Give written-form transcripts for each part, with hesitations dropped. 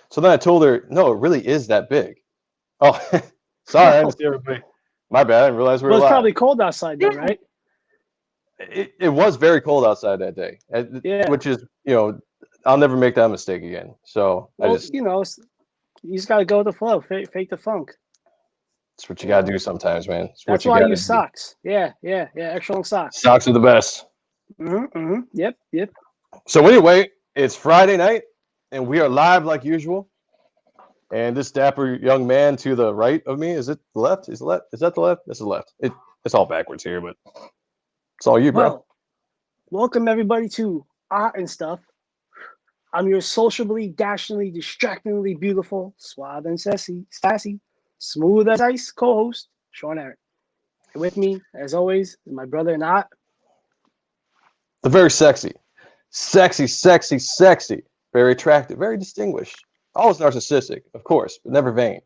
So then I told her, no, it really is that big. Oh, sorry, I didn't see everybody. My bad. I didn't realize we were Well, it's live. probably cold outside though, right? It was very cold outside that day, Yeah. which is, I'll never make that mistake again. So Well, you just got to go with the flow, fake the funk. It's what you got to do sometimes, man. That's why I use socks. Yeah. Extra long socks. Socks are the best. Yep. So anyway, it's Friday night, and we are live like usual. And this dapper young man to the right of me, is it the left? Is that the left? That's the left. It's all backwards here, but it's all you, bro. Well, welcome everybody to Art and Stuff. I'm your sociably, dashingly, distractingly beautiful, suave and sassy, smooth as ice co-host, Sean Ahrendt. And with me, as always, is my brother Not. The very sexy, very attractive, very distinguished. Always narcissistic, of course, but never vain.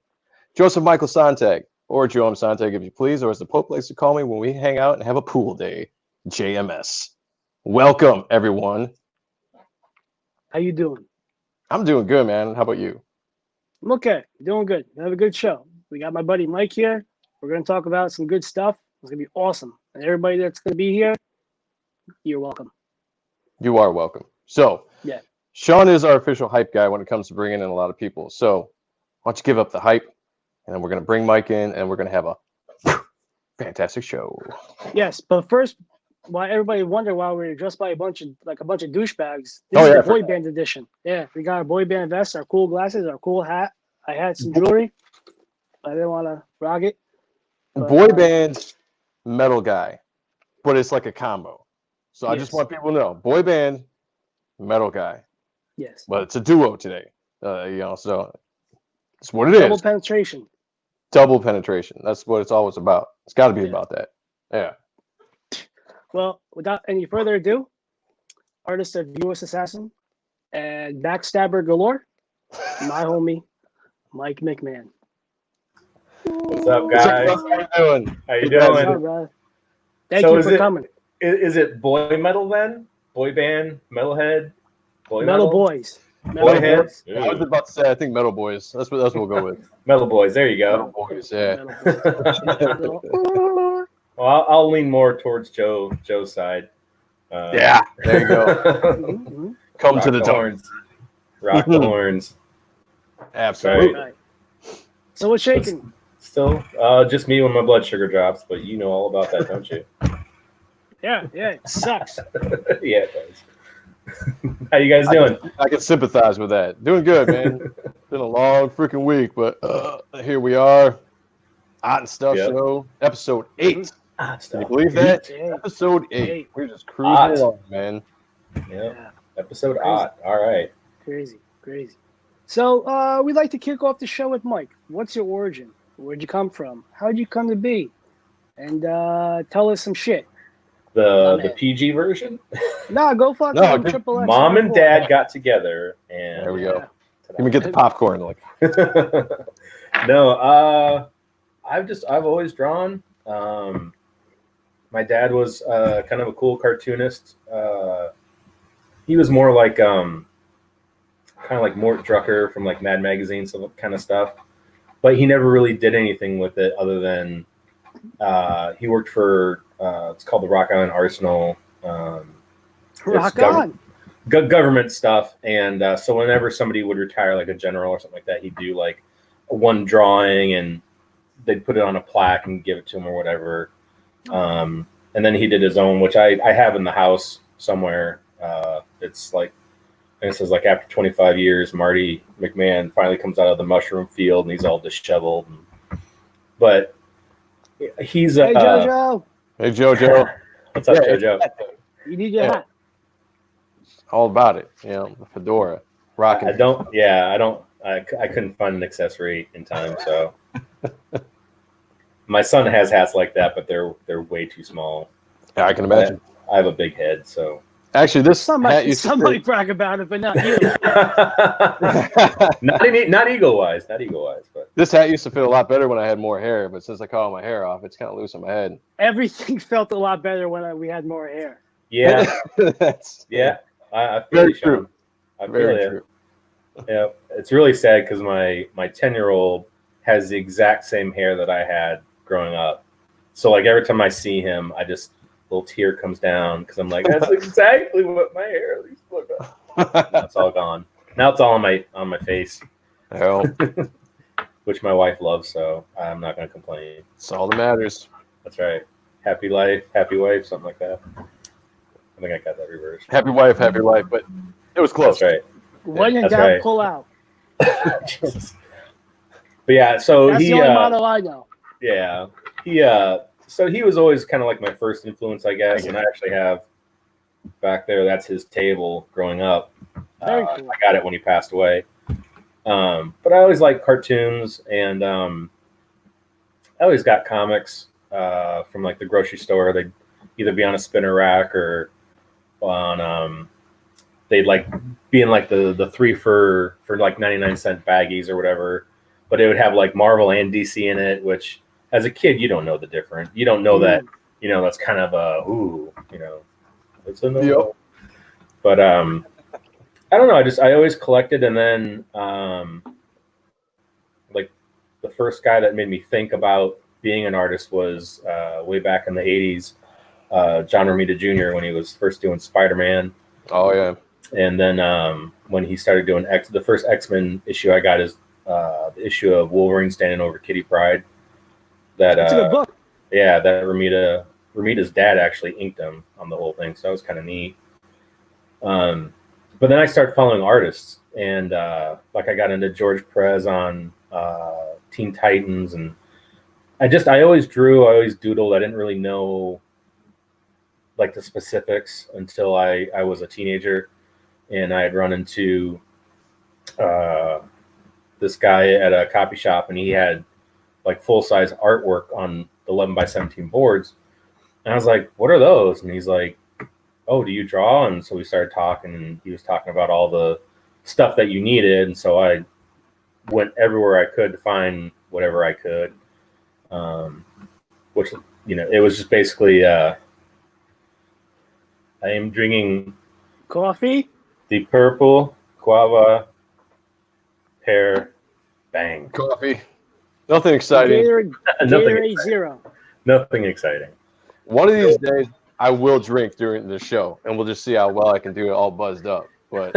Joseph Michael Sonntag, or Joe M. Sonntag, if you please, or as the Pope likes to call me when we hang out and have a pool day, JMS. Welcome, everyone. How you doing? I'm doing good, man. How about you? I'm okay. Doing good. We have a good show. We got my buddy Mike here. We're going to talk about some good stuff. It's going to be awesome. And everybody that's going to be here, you're welcome. You are welcome. So, yeah. Sean is our official hype guy when it comes to bringing in a lot of people. So, why don't you give up the hype, and then we're going to bring Mike in, and we're going to have a fantastic show. Yes, but first, why everybody wonder why we're dressed by a bunch of douchebags. This is the boy band edition. Yeah, we got our boy band vest, our cool glasses, our cool hat. I had some jewelry. I didn't want to rock it. But, boy band, metal guy, but it's like a combo. So I just want people to know, boy band, metal guy. Yes. But it's a duo today. So it's what it is. Double penetration. Double penetration. That's what it's always about. It's got to be about that. Yeah. Well, without any further ado, artist of USAssassin and backstabber galore, my homie, Mike McMahon. What's up, guys? How you doing? What's up, brother? Thank you for coming. Is it boy metal then? Boy band, metalhead, boy metal boys. Metal boys. I was about to say, I think metal boys. That's what we'll go with. Metal boys. There you go. Metal boys. Yeah. Well, I'll lean more towards Joe's side. Yeah, there you go. Come rock to the horns. Rock the horns. Absolutely. Right. So what's shaking? Still, just me when my blood sugar drops, but you know all about that, don't you? Yeah, it sucks. Yeah, it does. How you guys doing? I can sympathize with that. Doing good, man. Been a long freaking week, but here we are. Hot and Stuff Show, episode 8. Can you believe that? Episode 8. We're just cruising along, man. Yeah. Episode 8. All right. Crazy. So we'd like to kick off the show with Mike. What's your origin? Where'd you come from? How'd you come to be? And tell us some shit. The PG version? No, go fuck no, Triple X. Mom and Dad got together, and there we go. Let me get the popcorn. Like, no, I've always drawn. My dad was kind of a cool cartoonist. He was more like kind of like Mort Drucker from like Mad Magazine, some kind of stuff. But he never really did anything with it other than he worked for it's called the Rock Island Arsenal. Government stuff. And so whenever somebody would retire, like a general or something like that, he'd do like one drawing and they'd put it on a plaque and give it to him or whatever. And then he did his own, which I have in the house somewhere. It's like, and it says like after 25 years, Marty McMahon finally comes out of the mushroom field and he's all disheveled. But he's Hey Jojo. Hey Jojo. What's up, Jojo? You need your hat. All about it, the fedora. Rocking. I couldn't find an accessory in time, so my son has hats like that, but they're way too small. Yeah, I can imagine. I have a big head, so. Actually, this somebody brag about it, but not you. not ego-wise, but this hat used to fit a lot better when I had more hair, but since I cut all my hair off, it's kind of loose on my head. Everything felt a lot better when we had more hair. Yeah, I feel very true. I feel very it. true. Yeah, it's really sad because my 10-year-old has the exact same hair that I had growing up. So like every time I see him, a little tear comes down because I'm like, that's exactly what my hair used to look like. Now it's all gone. Now it's all on my face, Hell, which my wife loves. So I'm not gonna complain. that's all that matters. That's right. Happy life, happy wife, something like that. I think I got that reversed. Happy wife, happy life, but it was close. That's right. When in That's doubt, right. pull out. Jesus. But yeah, so That's he the only motto I know. yeah, so he was always kind of like my first influence, I guess. And I actually have back there, that's his table growing up. Very cool. I got it when he passed away. But I always liked cartoons, and I always got comics from like the grocery store. They'd either be on a spinner rack or on they'd like be in like the 3 for like 99-cent baggies or whatever. But it would have like Marvel and DC in it, which as a kid you don't know the difference. You don't know that, that's kind of it's a no. Yep. But I don't know. I always collected, and then like the first guy that made me think about being an artist was way back in the 80s, John Romita Jr. when he was first doing Spider-Man. Oh yeah. And then when he started doing the first X-Men issue I got is the issue of Wolverine standing over Kitty Pryde. That's a good book. Yeah, that Romita's dad actually inked him on the whole thing, so that was kind of neat. But then I started following artists, and like I got into George Perez on Teen Titans, and I always drew, I always doodled. I didn't really know like the specifics until I was a teenager, and I had run into this guy at a copy shop, and he had like full-size artwork on 11x17 boards, and I was like, "What are those?" And he's like, "Oh, do you draw?" And so we started talking, and he was talking about all the stuff that you needed, and so I went everywhere I could to find whatever I could, which it was just basically I am drinking Coffee. the purple guava pear bang. Coffee. Nothing exciting. Gatorade Zero. Nothing exciting. One of these days, I will drink during the show, and we'll just see how well I can do it all buzzed up. But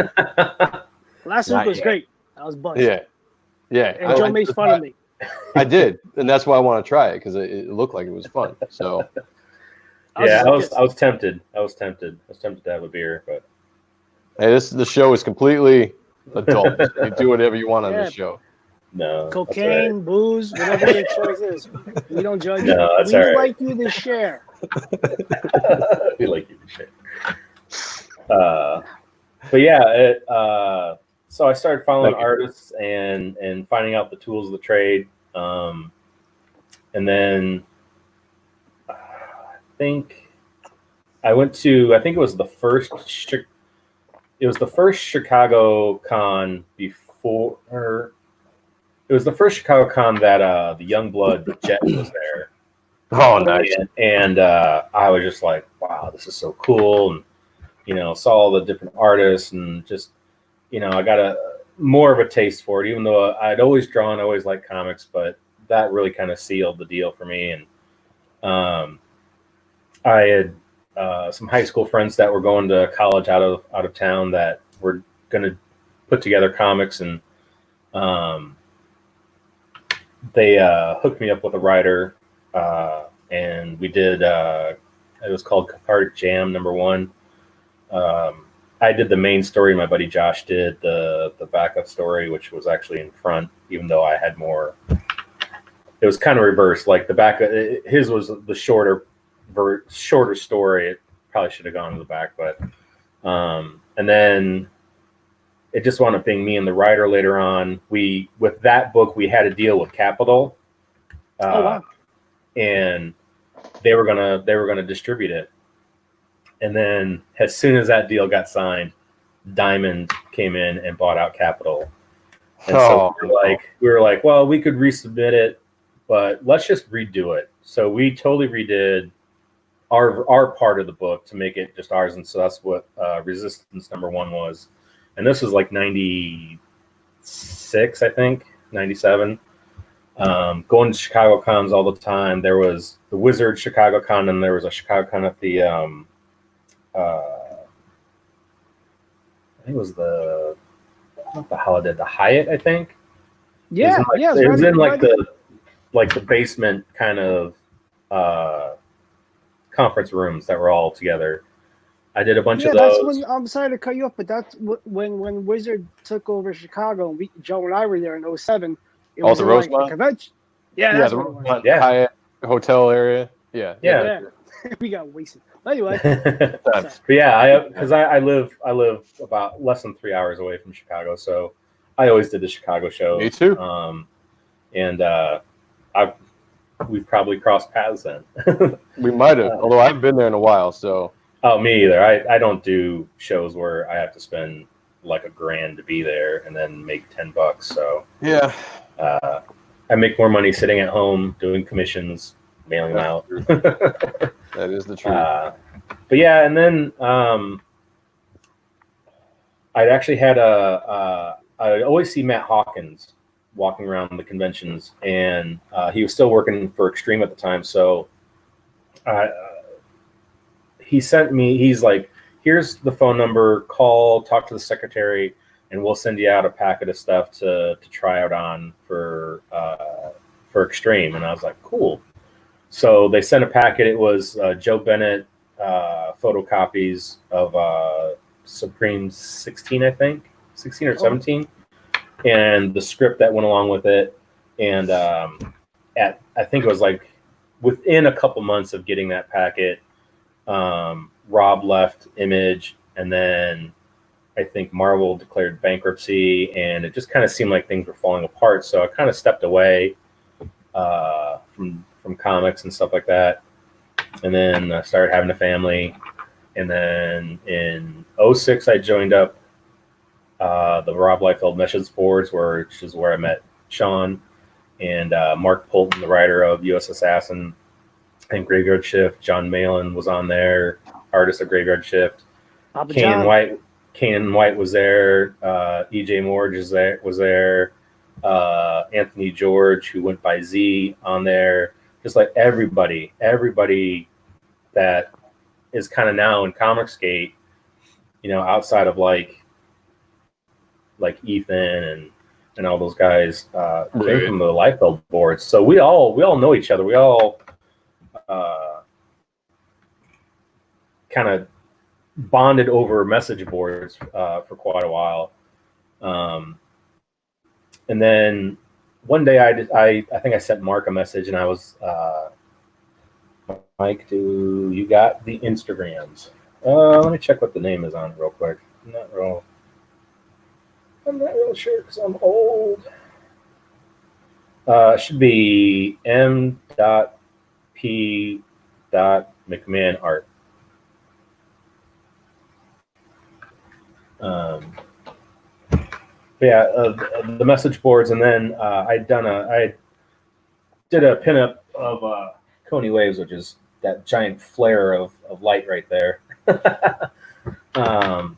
Last week was great. I was buzzed. Yeah. And Joe made fun of me. I did, and that's why I want to try it because it looked like it was fun. So I was tempted. I was tempted to have a beer, but hey, the show is completely adult. You do whatever you want on this show. No. Cocaine, right. booze, whatever your choice is. We don't judge you. No, that's We all right. like you to share. We like you to share. But yeah, so I started following artists and finding out the tools of the trade. And then I think it was the first Chicago Con before. It was the first Chicago Con that the Youngblood Jet was there. Oh, nice. And I was just like, wow, this is so cool. And, saw all the different artists and just, I got more of a taste for it, even though I'd always drawn, I always liked comics, but that really kind of sealed the deal for me. And I had some high school friends that were going to college out of town that were going to put together comics, and they hooked me up with a writer, and we did, it was called Cathartic Jam #1. I did the main story. My buddy Josh did the backup story, which was actually in front, even though I had more. It was kind of reversed. Like the back, his was the shorter story. It probably should have gone to the back, but and then it just wound up being me and the writer later on. With that book, we had a deal with Capital, Wow. and they were gonna distribute it. And then as soon as that deal got signed, Diamond came in and bought out Capital. And so we were like, well, we could resubmit it, but let's just redo it. So we totally redid our part of the book to make it just ours. And so that's what Resistance #1 was. And this was like 90, 96, I think, 97. Going to Chicago cons all the time. There was the Wizard Chicago Con, and there was a Chicago Con at the I think it was not the Holiday, the Hyatt, I think. Yeah, it was in the basement kind of conference rooms that were all together. I did a bunch of those. That's when, I'm sorry to cut you off, but that's when Wizard took over Chicago. Joe and I were there in 07. It was the like Rosemont? a convention. Yeah, that's the what it was. Rosemont Hyatt hotel area. Yeah. We got wasted. Anyway, but yeah, because I live about less than 3 hours away from Chicago, so I always did the Chicago show. Me too. We probably crossed paths then. We might have, although I haven't been there in a while. So. Oh, me either. I don't do shows where I have to spend like $1,000 to be there and then make $10. So yeah, I make more money sitting at home doing commissions, mailing them out. That is the truth. But yeah, and then I'd actually had I'd always see Matt Hawkins walking around the conventions, and he was still working for Extreme at the time. So he sent me, he's like, here's the phone number, call, talk to the secretary, and we'll send you out a packet of stuff to try out on for Extreme. And I was like, cool. So they sent a packet. It was Joe Bennett photocopies of Supreme 16, I think, 16 or 17, and the script that went along with it. And I think it was like within a couple months of getting that packet, Rob left Image, and then I think Marvel declared bankruptcy, and it just kind of seemed like things were falling apart. So I kind of stepped away from comics and stuff like that, and then I started having a family. And then in 06, I joined up the Rob Liefeld Message Boards, which is where I met Sean and Mark Polton, the writer of USAssassin and Graveyard Shift. John Malin was on there, artist of Graveyard Shift. Kanan White was there. E.J. Morge was there. Anthony George, who went by Z, on there. Just like everybody that is kind of now in Comicsgate, outside of like Ethan and all those guys came from the Liefeld boards. So we all know each other. We all kind of bonded over message boards for quite a while. And then one day I think I sent Mark a message, and I was Mike, do you got the Instagrams? Let me check what the name is on real quick. I'm not real sure because I'm old. It should be M.P.McMahon art. The message boards, and then I did a pinup of Coney Waves, which is that giant flare of light right there.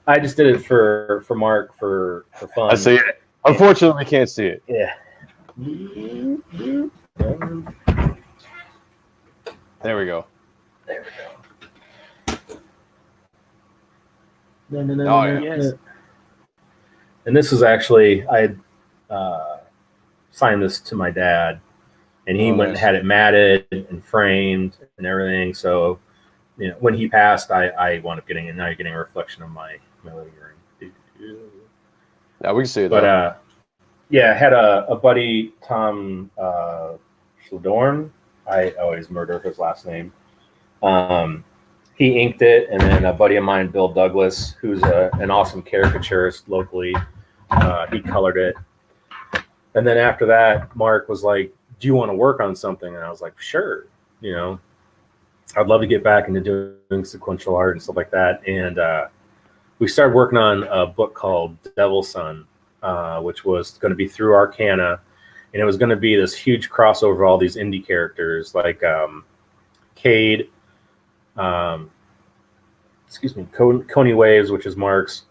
I just did it for Mark for fun. I see it. Unfortunately, we can't see it. Yeah. There we go. Yes. And this is actually, I signed this to my dad, and he went and had it matted and framed and everything. So, when he passed, I wound up getting it. Now you're getting a reflection of my living room. Now we can see it. But I had a buddy, Tom Schledorn. I always murder his last name. He inked it, and then a buddy of mine, Bill Douglas, who's an awesome caricaturist locally, he colored it. And then after that, Mark was like, do you want to work on something? And I was like, sure. I'd love to get back into doing sequential art and stuff like that. And we started working on a book called Devil's Son, which was going to be through Arcana. And it was going to be this huge crossover of all these indie characters like Cade, Coney Waves, which is Mark's.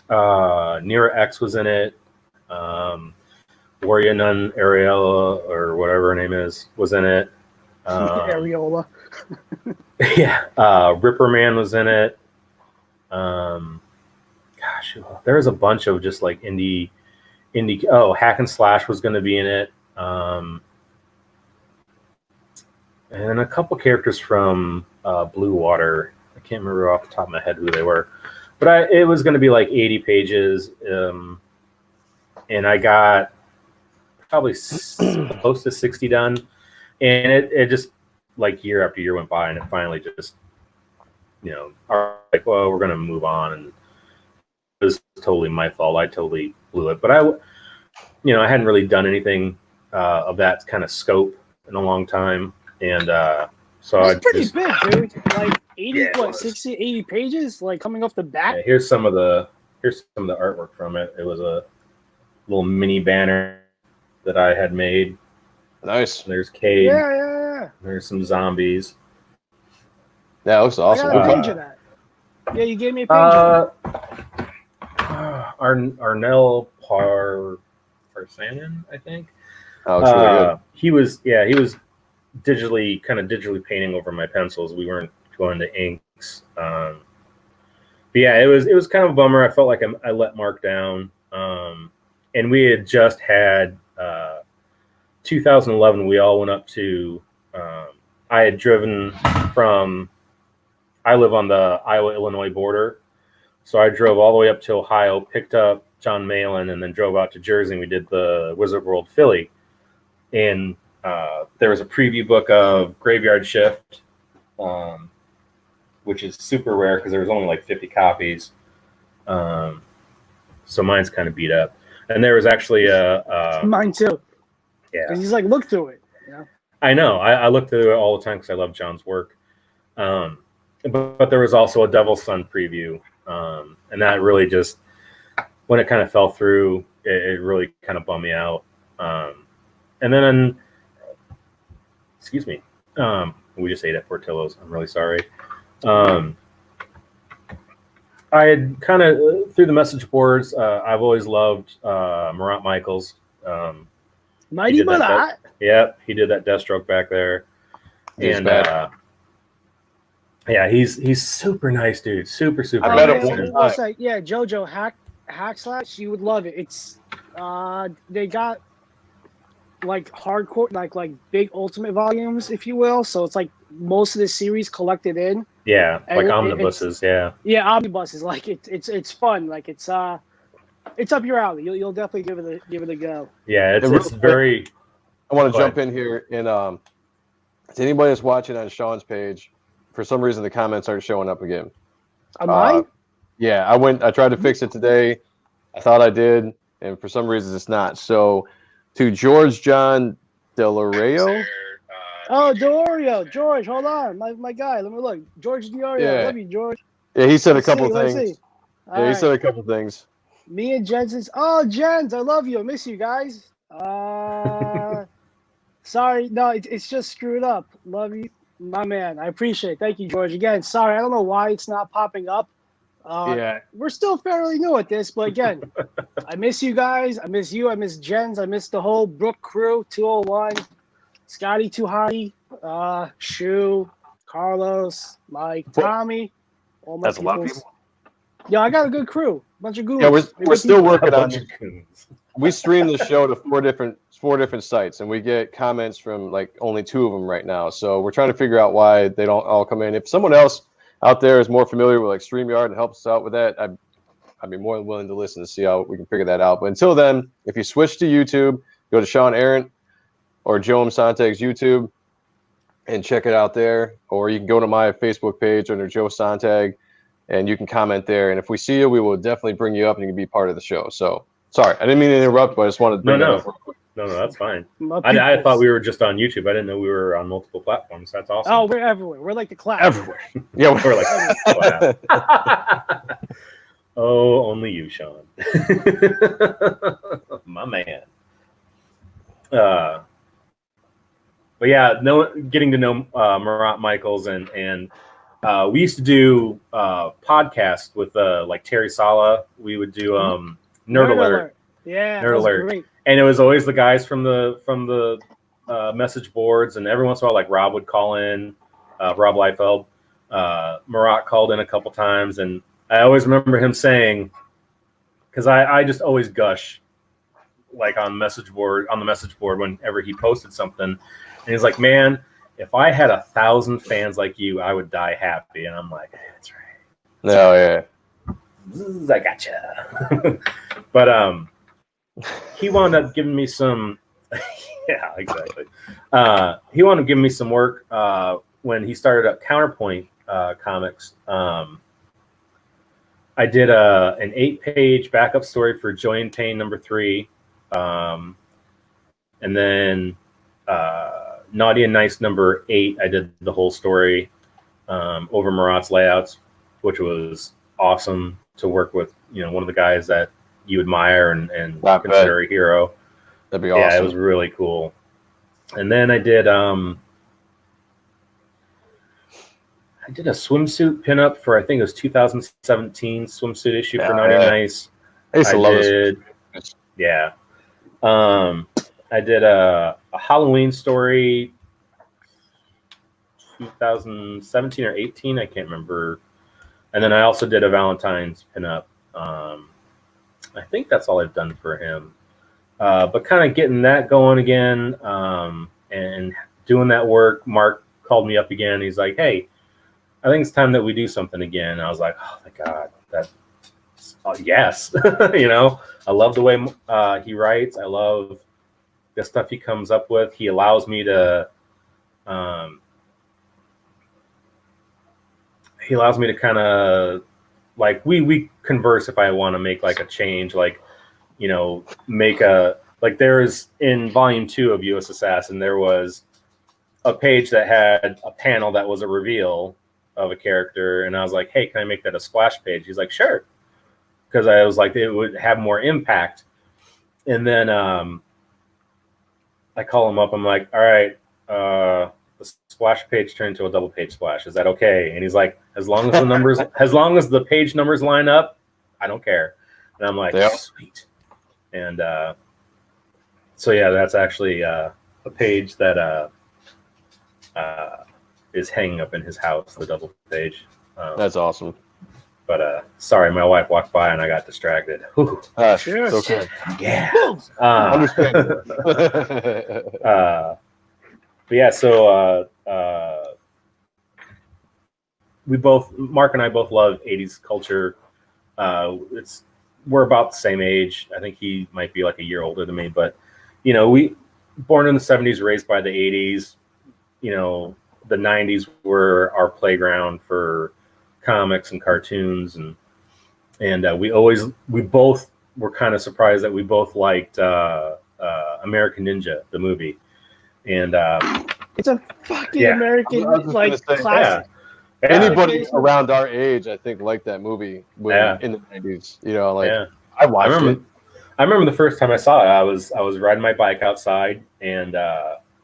Nira X was in it. Warrior Nun Ariella, or whatever her name is, was in it. Areola. Yeah. Ripper Man was in it. Gosh, there was a bunch of just like indie. Oh, Hack and Slash was going to be in it. And a couple characters from Blue Water. I can't remember off the top of my head who they were, but it was going to be like 80 pages, and I got probably close to 60 done, and it just like year after year went by, and it finally just, like, well, we're going to move on, and it was totally my fault. I totally blew it, but I hadn't really done anything of that kind of scope in a long time. And so it's pretty big, dude. Like 80, 60, 80 pages, like coming off the bat. Yeah, here's some of the artwork from it. It was a little mini banner that I had made. Nice. There's Cate. Yeah. There's some zombies. Yeah, it looks awesome. I got a page of that. Yeah, you gave me a page of that. Arnell Parsanen, I think. Oh, it's really good. He was digitally painting over my pencils. We weren't going to inks. But yeah, it was kind of a bummer. I felt like I let Mark down. And we had just had 2011. We all went up to. I had driven from. I live on the Iowa-Illinois border, so I drove all the way up to Ohio, picked up John Malin, and then drove out to Jersey. And we did the Wizard World Philly, and there was a preview book of Graveyard Shift, which is super rare because there was only like 50 copies. So mine's kind of beat up. And there was actually mine too. Yeah. Because he's like, look through it. I know. I look through it all the time because I love John's work. But there was also a Devil's Son preview. And that really just, when it kind of fell through, it really kind of bummed me out. And then, excuse me, we just ate at Portillo's. I'm really sorry. I had kind of, through the message boards, I've always loved Marat Michaels. Mighty Marat. Yep, he did that Deathstroke back there. And yeah, he's super nice, dude. Super. I met him one time. Yeah, JoJo Hack Slash, you would love it. It's they got like hardcore, like big Ultimate volumes, if you will. So it's like most of the series collected in. Yeah, like omnibuses. Yeah, omnibuses. Like it's fun. Like it's up your alley. You'll definitely give it a go. Yeah, it's very. I want to jump in here and to anybody that's watching on Sean's page, for some reason the comments aren't showing up again. On mine? Yeah, I tried to fix it today. I thought I did, and for some reason it's not. So to George John Delario. Oh, Dorio. George, hold on. My guy. Let me look. George Diorio. Yeah. I love you, George. Yeah, he said a couple things. Yeah, he said a couple things. Me and Jensen's. Oh, Jens, I love you. I miss you guys. Sorry. No, it's just screwed up. Love you, my man. I appreciate it. Thank you, George. Again, sorry. I don't know why it's not popping up. Yeah. We're still fairly new at this, but again, I miss you guys. I miss you. I miss Jens. I miss the whole Brook crew, 201, Scotty Too Hotty, Shu, Carlos, Mike, Tommy. All my That's people. a lot of people. Yeah, I got a good crew. Bunch of goons. Yeah, we're still working on it. We stream the show to four different sites, and we get comments from like only 2 of them right now. So we're trying to figure out why they don't all come in. If someone else out there is more familiar with like StreamYard and helps us out with that, I'd be more than willing to listen to see how we can figure that out. But until then, if you switch to YouTube, go to Sean Ahrendt or Joam Sontag's YouTube and check it out there. Or you can go to my Facebook page under Joe Sontag and you can comment there. And if we see you, we will definitely bring you up and you can be part of the show. So sorry, I didn't mean to interrupt, but I just wanted to bring that up real quick. No, that's fine. I thought we were just on YouTube. I didn't know we were on multiple platforms. That's awesome. Oh, we're everywhere. We're like the class. Everywhere. Yeah, we're like class. Oh, only you, Sean. My man. But yeah, getting to know Marat Michaels and we used to do podcasts with like Terry Sala. We would do Nerd Alert. Yeah, They're that was hilarious. great. And it was always the guys from the message boards, and every once in a while, like Rob would call in, Rob Liefeld. Marat called in a couple times, and I always remember him saying, because I just always gush, like on the message board whenever he posted something, and he's like, "Man, if I had 1,000 fans like you, I would die happy." And I'm like, "That's right." No, yeah. I gotcha. But he wound up giving me some. Yeah, exactly. He wanted to give me some work when he started up Counterpoint Comics. I did an 8-page backup story for Joy and Pain #3, and then Naughty and Nice #8. I did the whole story over Marat's layouts, which was awesome to work with. One of the guys that you admire and consider a hero. That'd be awesome. Yeah, it was really cool. And then I did a swimsuit pinup for, I think it was 2017 swimsuit issue for Naughty and Nice. I used to love it. Yeah. I did a Halloween story 2017 or 18, I can't remember. And then I also did a Valentine's pinup. I think that's all I've done for him. But kind of getting that going again and doing that work, Mark called me up again. He's like, "Hey, I think it's time that we do something again." And I was like, "Oh my God, yes." I love the way he writes. I love the stuff he comes up with. He allows me to kind of, like, we converse if I want to make like a change, like, make a, like, there's in volume 2 of USAssassin, there was a page that had a panel that was a reveal of a character, and I was like, "Hey, can I make that a splash page?" He's like, "Sure," because I was like, it would have more impact. And then I call him up. I'm like, "All right, the splash page turned into a double page splash. Is that okay?" And he's like, "As long as the numbers, as long as the page numbers line up, I don't care." And I'm like, Yeah. Sweet. And so yeah, that's actually a page that is hanging up in his house, the double page. That's awesome. But sorry, my wife walked by and I got distracted. Sure. It's okay. Yeah. Understandable. But yeah, so Mark and I both love 80s culture. We're about the same age. I think he might be like a year older than me, but we born in the 70s, raised by the 80s. The 90s were our playground for comics and cartoons, and we both were kind of surprised that we both liked American Ninja, the movie. And it's a fucking American classic. Yeah. Anybody around our age, I think, liked that movie in the 90s. I watched it. I remember the first time I saw it. I was riding my bike outside, and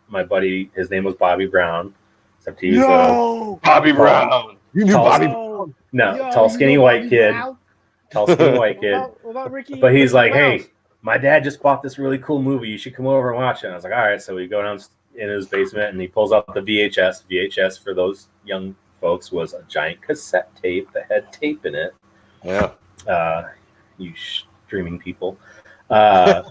my buddy, his name was Bobby Brown. Except he was Bobby Brown. You knew Bobby Brown? No, tall, skinny white kid. Tall, skinny white kid. Without Ricky, but he's like, "Hey, my dad just bought this really cool movie. You should come over and watch it." And I was like, "All right." So we go down in his basement, and he pulls out the VHS. VHS, for those young folks, was a giant cassette tape that had tape in it. Yeah. You streaming people. Yeah.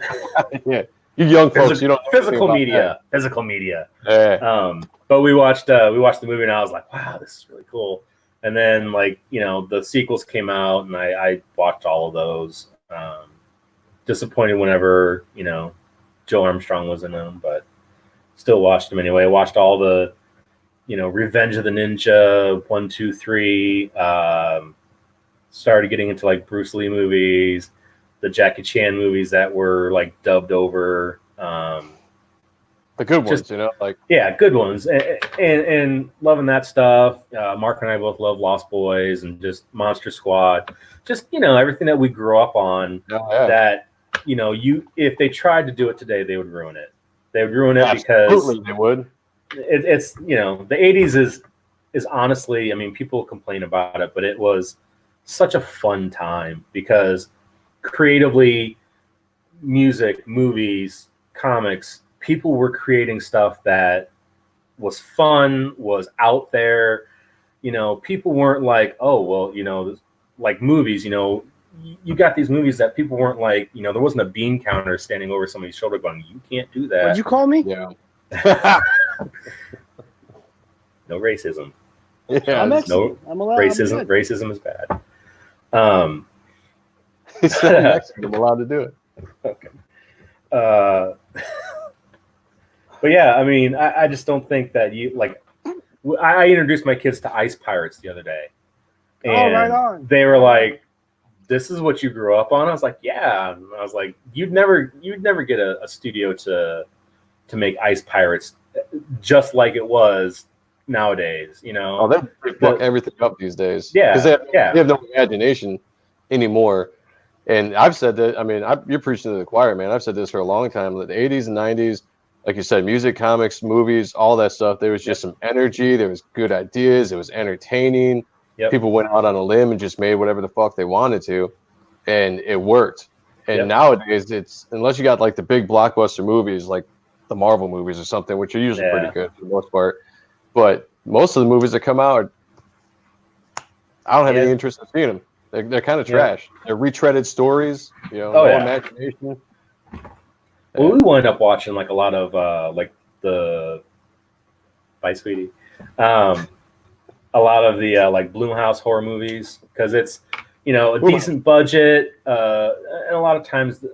You young folks, you don't know physical media. Physical media. Yeah. But we watched the movie, and I was like, "Wow, this is really cool." And then, like, the sequels came out, and I watched all of those. Disappointed whenever Joe Armstrong was in them, but still watched them anyway. Watched all the Revenge of the Ninja 1, 2, 3. Started getting into like Bruce Lee movies, the Jackie Chan movies that were like dubbed over. The good ones, good ones, and loving that stuff. Mark and I both love Lost Boys and just Monster Squad, just everything that we grew up on. That if they tried to do it today, they would ruin it. They would ruin it because they would. It's the 80s is honestly, I mean, people complain about it, but it was such a fun time because creatively music, movies, comics, people were creating stuff that was fun, was out there. People weren't like, oh, well, like movies, you got these movies that people weren't like, there wasn't a bean counter standing over somebody's shoulder going, you can't do that. What'd you call me? Yeah. No racism. Yeah. I'm no Mexican. I'm allowed. racism. Racism is bad. It's not Mexican. I'm allowed to do it. Okay. But yeah, I mean, I just don't think that you like. I introduced my kids to Ice Pirates the other day, and right on. they were like, "This is what you grew up on." I was like, "Yeah." And I was like, "You'd never get a studio to make Ice Pirates just like it was nowadays." Oh, they fuck everything up these days. Yeah, because they have no imagination anymore. And I've said that. I mean, you're preaching to the choir, man. I've said this for a long time. That the 80s and 90s, like you said, music, comics, movies, all that stuff. There was just some energy. There was good ideas. It was entertaining. Yep. People went out on a limb and just made whatever the fuck they wanted to, and it worked. And nowadays, it's unless you got like the big blockbuster movies, like the Marvel movies or something, which are usually pretty good for the most part. But most of the movies that come out, I don't have any interest in seeing them. They're kind of trash. They're retreaded stories, no imagination. Well, we wound up watching like a lot of like the Bye Sweetie, a lot of the like Blumhouse horror movies because it's a decent budget, and a lot of times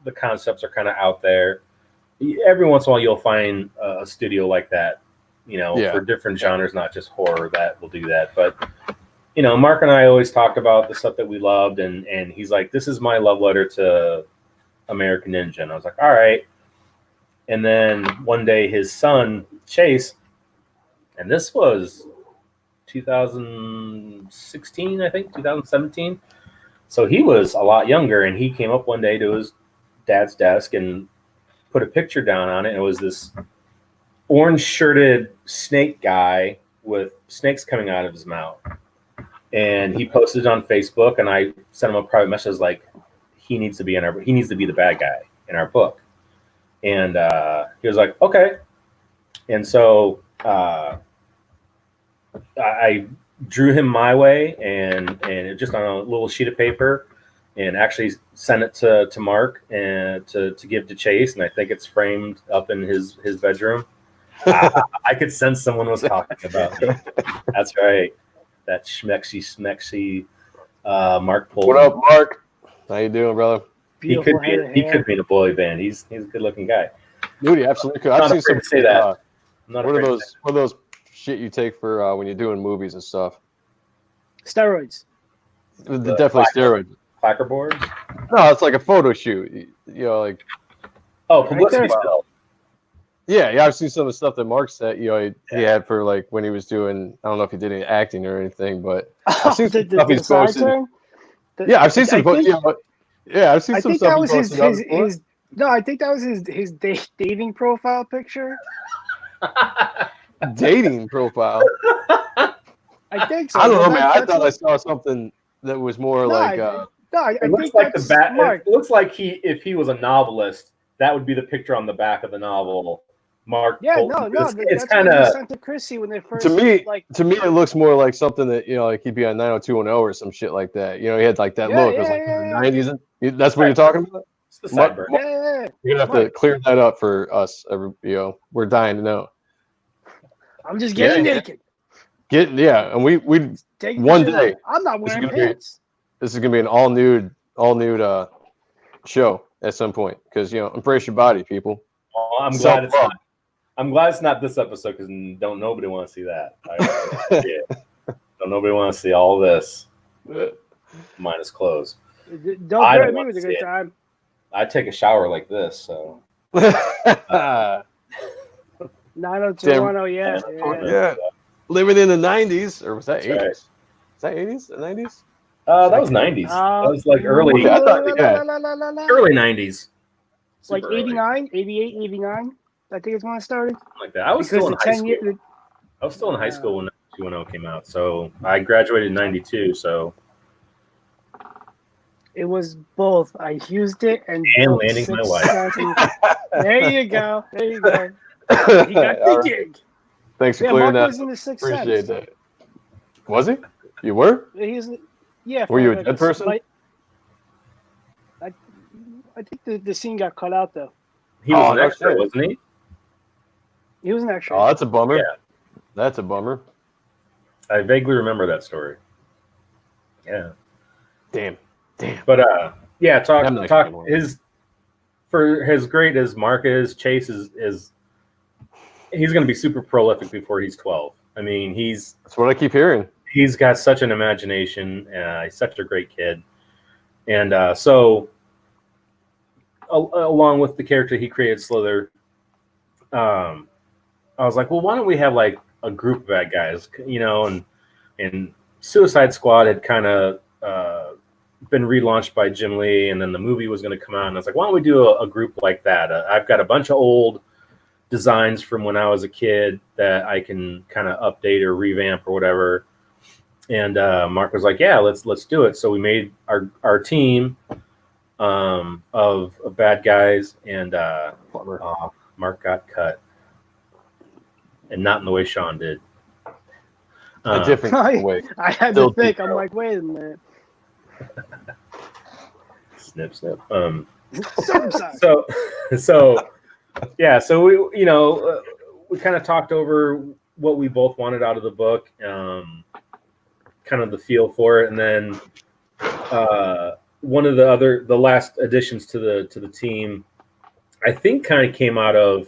the concepts are kind of out there. Every once in a while, you'll find a studio like that, for different genres, not just horror, that will do that, but. Mark and I always talked about the stuff that we loved, and he's like, this is my love letter to American Ninja. And I was like, all right. And then one day his son, Chase, and this was 2016, I think, 2017. So he was a lot younger, and he came up one day to his dad's desk and put a picture down on it. And it was this orange-shirted snake guy with snakes coming out of his mouth. And he posted it on Facebook, and I sent him a private message like, he needs to be the bad guy in our book. And he was like, okay. And so I drew him my way, and just on a little sheet of paper, and actually sent it to Mark and to give to Chase. And I think it's framed up in his bedroom. I could sense someone was talking about me. That's right. That schmexy Mark Pullman. What up, Mark? How you doing, brother? He could be in a boy band. He's a good looking guy. Dude, he absolutely could. I've seen some say that. What are those shit you take for when you're doing movies and stuff? Steroids. Definitely steroids. Clacker boards? No, it's like a photo shoot. Like. Oh, publicity still. Yeah, I've seen some of the stuff that Mark said. He had for like when he was doing. I don't know if he did any acting or anything, but I've seen some stuff he's posted. I've seen some. I've seen some stuff. That was his. No, I think that was his dating profile picture. Dating profile. I think so. I don't know, man. I thought I saw something that was more like. It looks like the back. It looks like if he was a novelist, that would be the picture on the back of the novel. Mark. Yeah, Bolton. It's kind of sent to Chrissy when they first. To me, it looks more like something that like he'd be on 90210 or some shit like that. He had like that look. It was like the 90s. That's what you're talking about. It's the sideburn. You're gonna have to clear that up for us. We're dying to know. I'm just getting naked. And we one day. I'm not wearing pants. This is gonna be an all nude show at some point because embrace your body, people. Well, I'm glad it's not. I'm glad it's not this episode because don't nobody want to see that. Don't nobody want to see all this minus clothes. Don't hurt me with a good time. I take a shower like this, so. 90210, yeah. Living in the 90s, or was that 80s? Right. Is that 80s? The 90s? That was 90s. That was like early. Early 90s. Like 89, 88, 89. I think it's when I started. Like that. I was still in high school. I was still in high school when 90210 came out. So I graduated in 92. So It was both. I used it and landing my wife. There you go. There you go. He got All the right. gig. Thanks for Yeah, clearing Mark that. was in the Sixth Appreciate Sense. that. Was he? You were? He's, yeah. Were you a like dead person? I think the scene got cut out though. He was an no extra, shit. wasn't he? He was an extra. Oh, that's a bummer. Yeah. That's a bummer. I vaguely remember that story. Yeah. Damn. But yeah, talk his for as great as Mark is, Chase is he's going to be super prolific before he's 12. I mean, that's what I keep hearing. He's got such an imagination. He's such a great kid, and so along with the character he created, Slither, I was like, well, why don't we have like a group of bad guys, you know? And Suicide Squad had kind of been relaunched by Jim Lee, and then the movie was going to come out, and I was like, why don't we do a group like that? I've got a bunch of old designs from when I was a kid that I can kind of update or revamp or whatever. And Mark was like, yeah, let's do it. So we made our team of bad guys, and Mark got cut, and not in the way Sean did. A different way. I had to think. I'm like, wait a minute. Snip, snip. So yeah. So we, you know, we kind of talked over what we both wanted out of the book, kind of the feel for it, and then one of the last additions to the team, I think, kind of came out of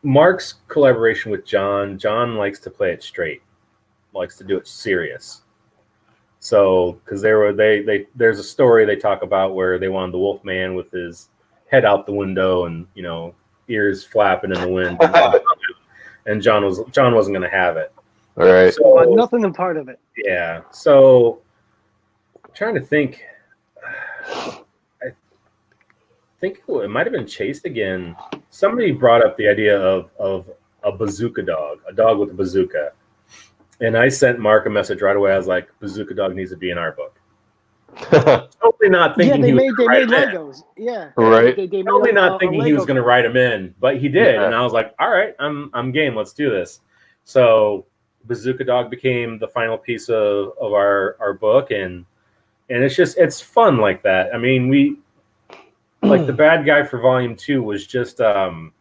Mark's collaboration with John. John likes to play it straight, likes to do it serious. So, because there's a story they talk about where they wanted the Wolfman with his head out the window and, you know, ears flapping in the wind, and John wasn't going to have it. All right. So, nothing a part of it. Yeah. So, I'm trying to think. I think it might have been Chase again. Somebody brought up the idea of a bazooka dog, a dog with a bazooka. And I sent Mark a message right away. I was like, bazooka dog needs to be in our book. Totally not thinking they made Legos. Yeah. Right. They totally not thinking he was going to write them in, but he did. Yeah. And I was like, all right, I'm game. Let's do this. So bazooka dog became the final piece of our book. And it's fun like that. I mean, we, like, the bad guy for volume 2 was just, it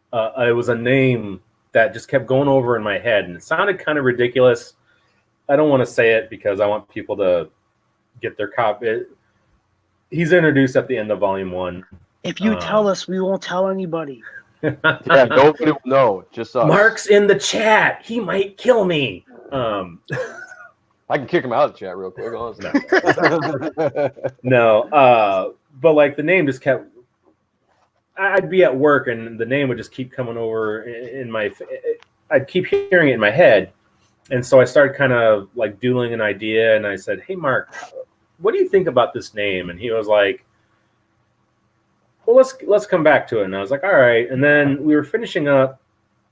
was a name that just kept going over in my head, and it sounded kind of ridiculous. I don't want to say it because I want people to get their copy. He's introduced at the end of volume 1. If you tell us, we won't tell anybody. Yeah, nobody will know. Just us. Mark's in the chat. He might kill me. I can kick him out of the chat real quick. No, but like the name just kept. I'd be at work and the name would just keep coming over in my. I'd keep hearing it in my head, and so I started kind of like doodling an idea, and I said, "Hey, Mark, what do you think about this name?" And he was like, "Well, let's come back to it." And I was like, "All right." And then we were finishing up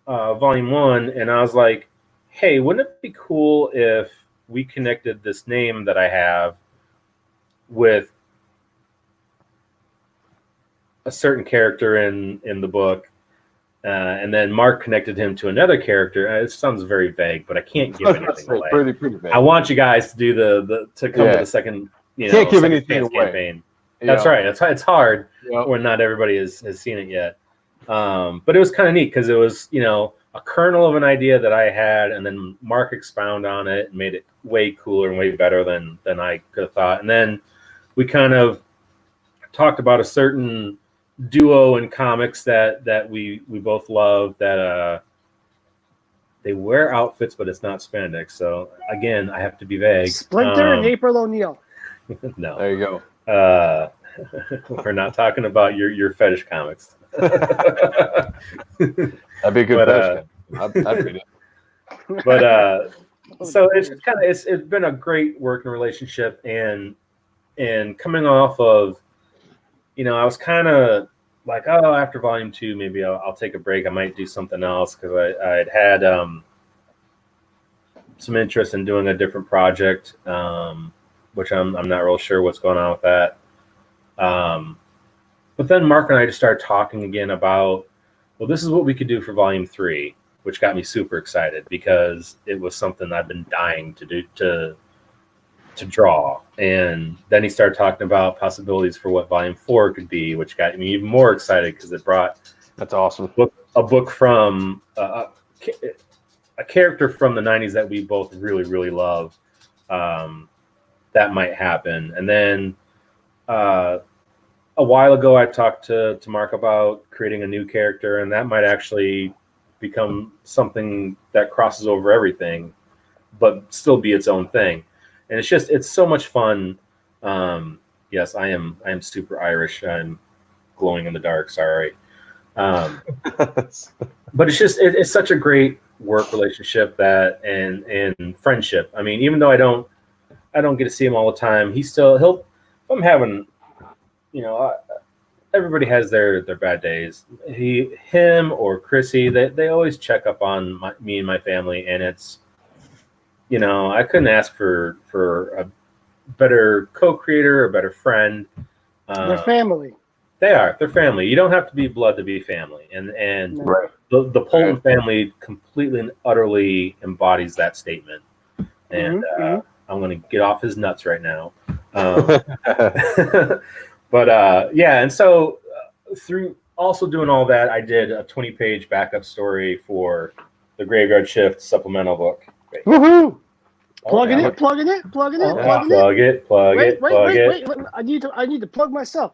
volume 1, and I was like, "Hey, wouldn't it be cool if we connected this name that I have with a certain character in the book, and then Mark connected him to another character." It sounds very vague, but I can't give anything away. Pretty vague. I want you guys to do to come to the second, can't give anything away. Campaign. That's right. It's hard when not everybody has seen it yet. But it was kind of neat because it was, a kernel of an idea that I had, and then Mark expounded on it and made it way cooler and way better than I could have thought. And then we kind of talked about a certain duo in comics that we both love, that they wear outfits, but it's not spandex. So again, I have to be vague. Splinter and April O'Neil. No, there you go. We're not talking about your fetish comics. That'd be a good fetish. I'd read it. But so it's just it's been a great working relationship, and coming off of, I was kind of like, oh, after volume 2, maybe I'll take a break. I might do something else, because I had some interest in doing a different project, which I'm not real sure what's going on with that. But then Mark and I just started talking again about, well, this is what we could do for Volume 3, which got me super excited because it was something I've been dying to do, to draw. And then he started talking about possibilities for what Volume 4 could be, which got me even more excited because it brought That's awesome. a book from a character from the 90s that we both really, really love. That might happen. And then a while ago, I talked to Mark about creating a new character, and that might actually become something that crosses over everything, but still be its own thing. And it's so much fun. Yes, I am super Irish. I'm glowing in the dark. Sorry. But it's such a great work relationship and friendship. I mean, even though I don't get to see him all the time, if I'm having, everybody has their bad days. Him or Chrissy, they always check up on me and my family, and it's, I couldn't ask for a better co-creator, a better friend. They're family. They're family. You don't have to be blood to be family, and Right. the Polton family completely and utterly embodies that statement. And I'm going to get off his nuts right now. But and so through also doing all that, I did a 20-page backup story for the Graveyard Shift supplemental book. Woohoo! Plugging yeah. it. Plug it. Plug it. Wait. I need to plug myself.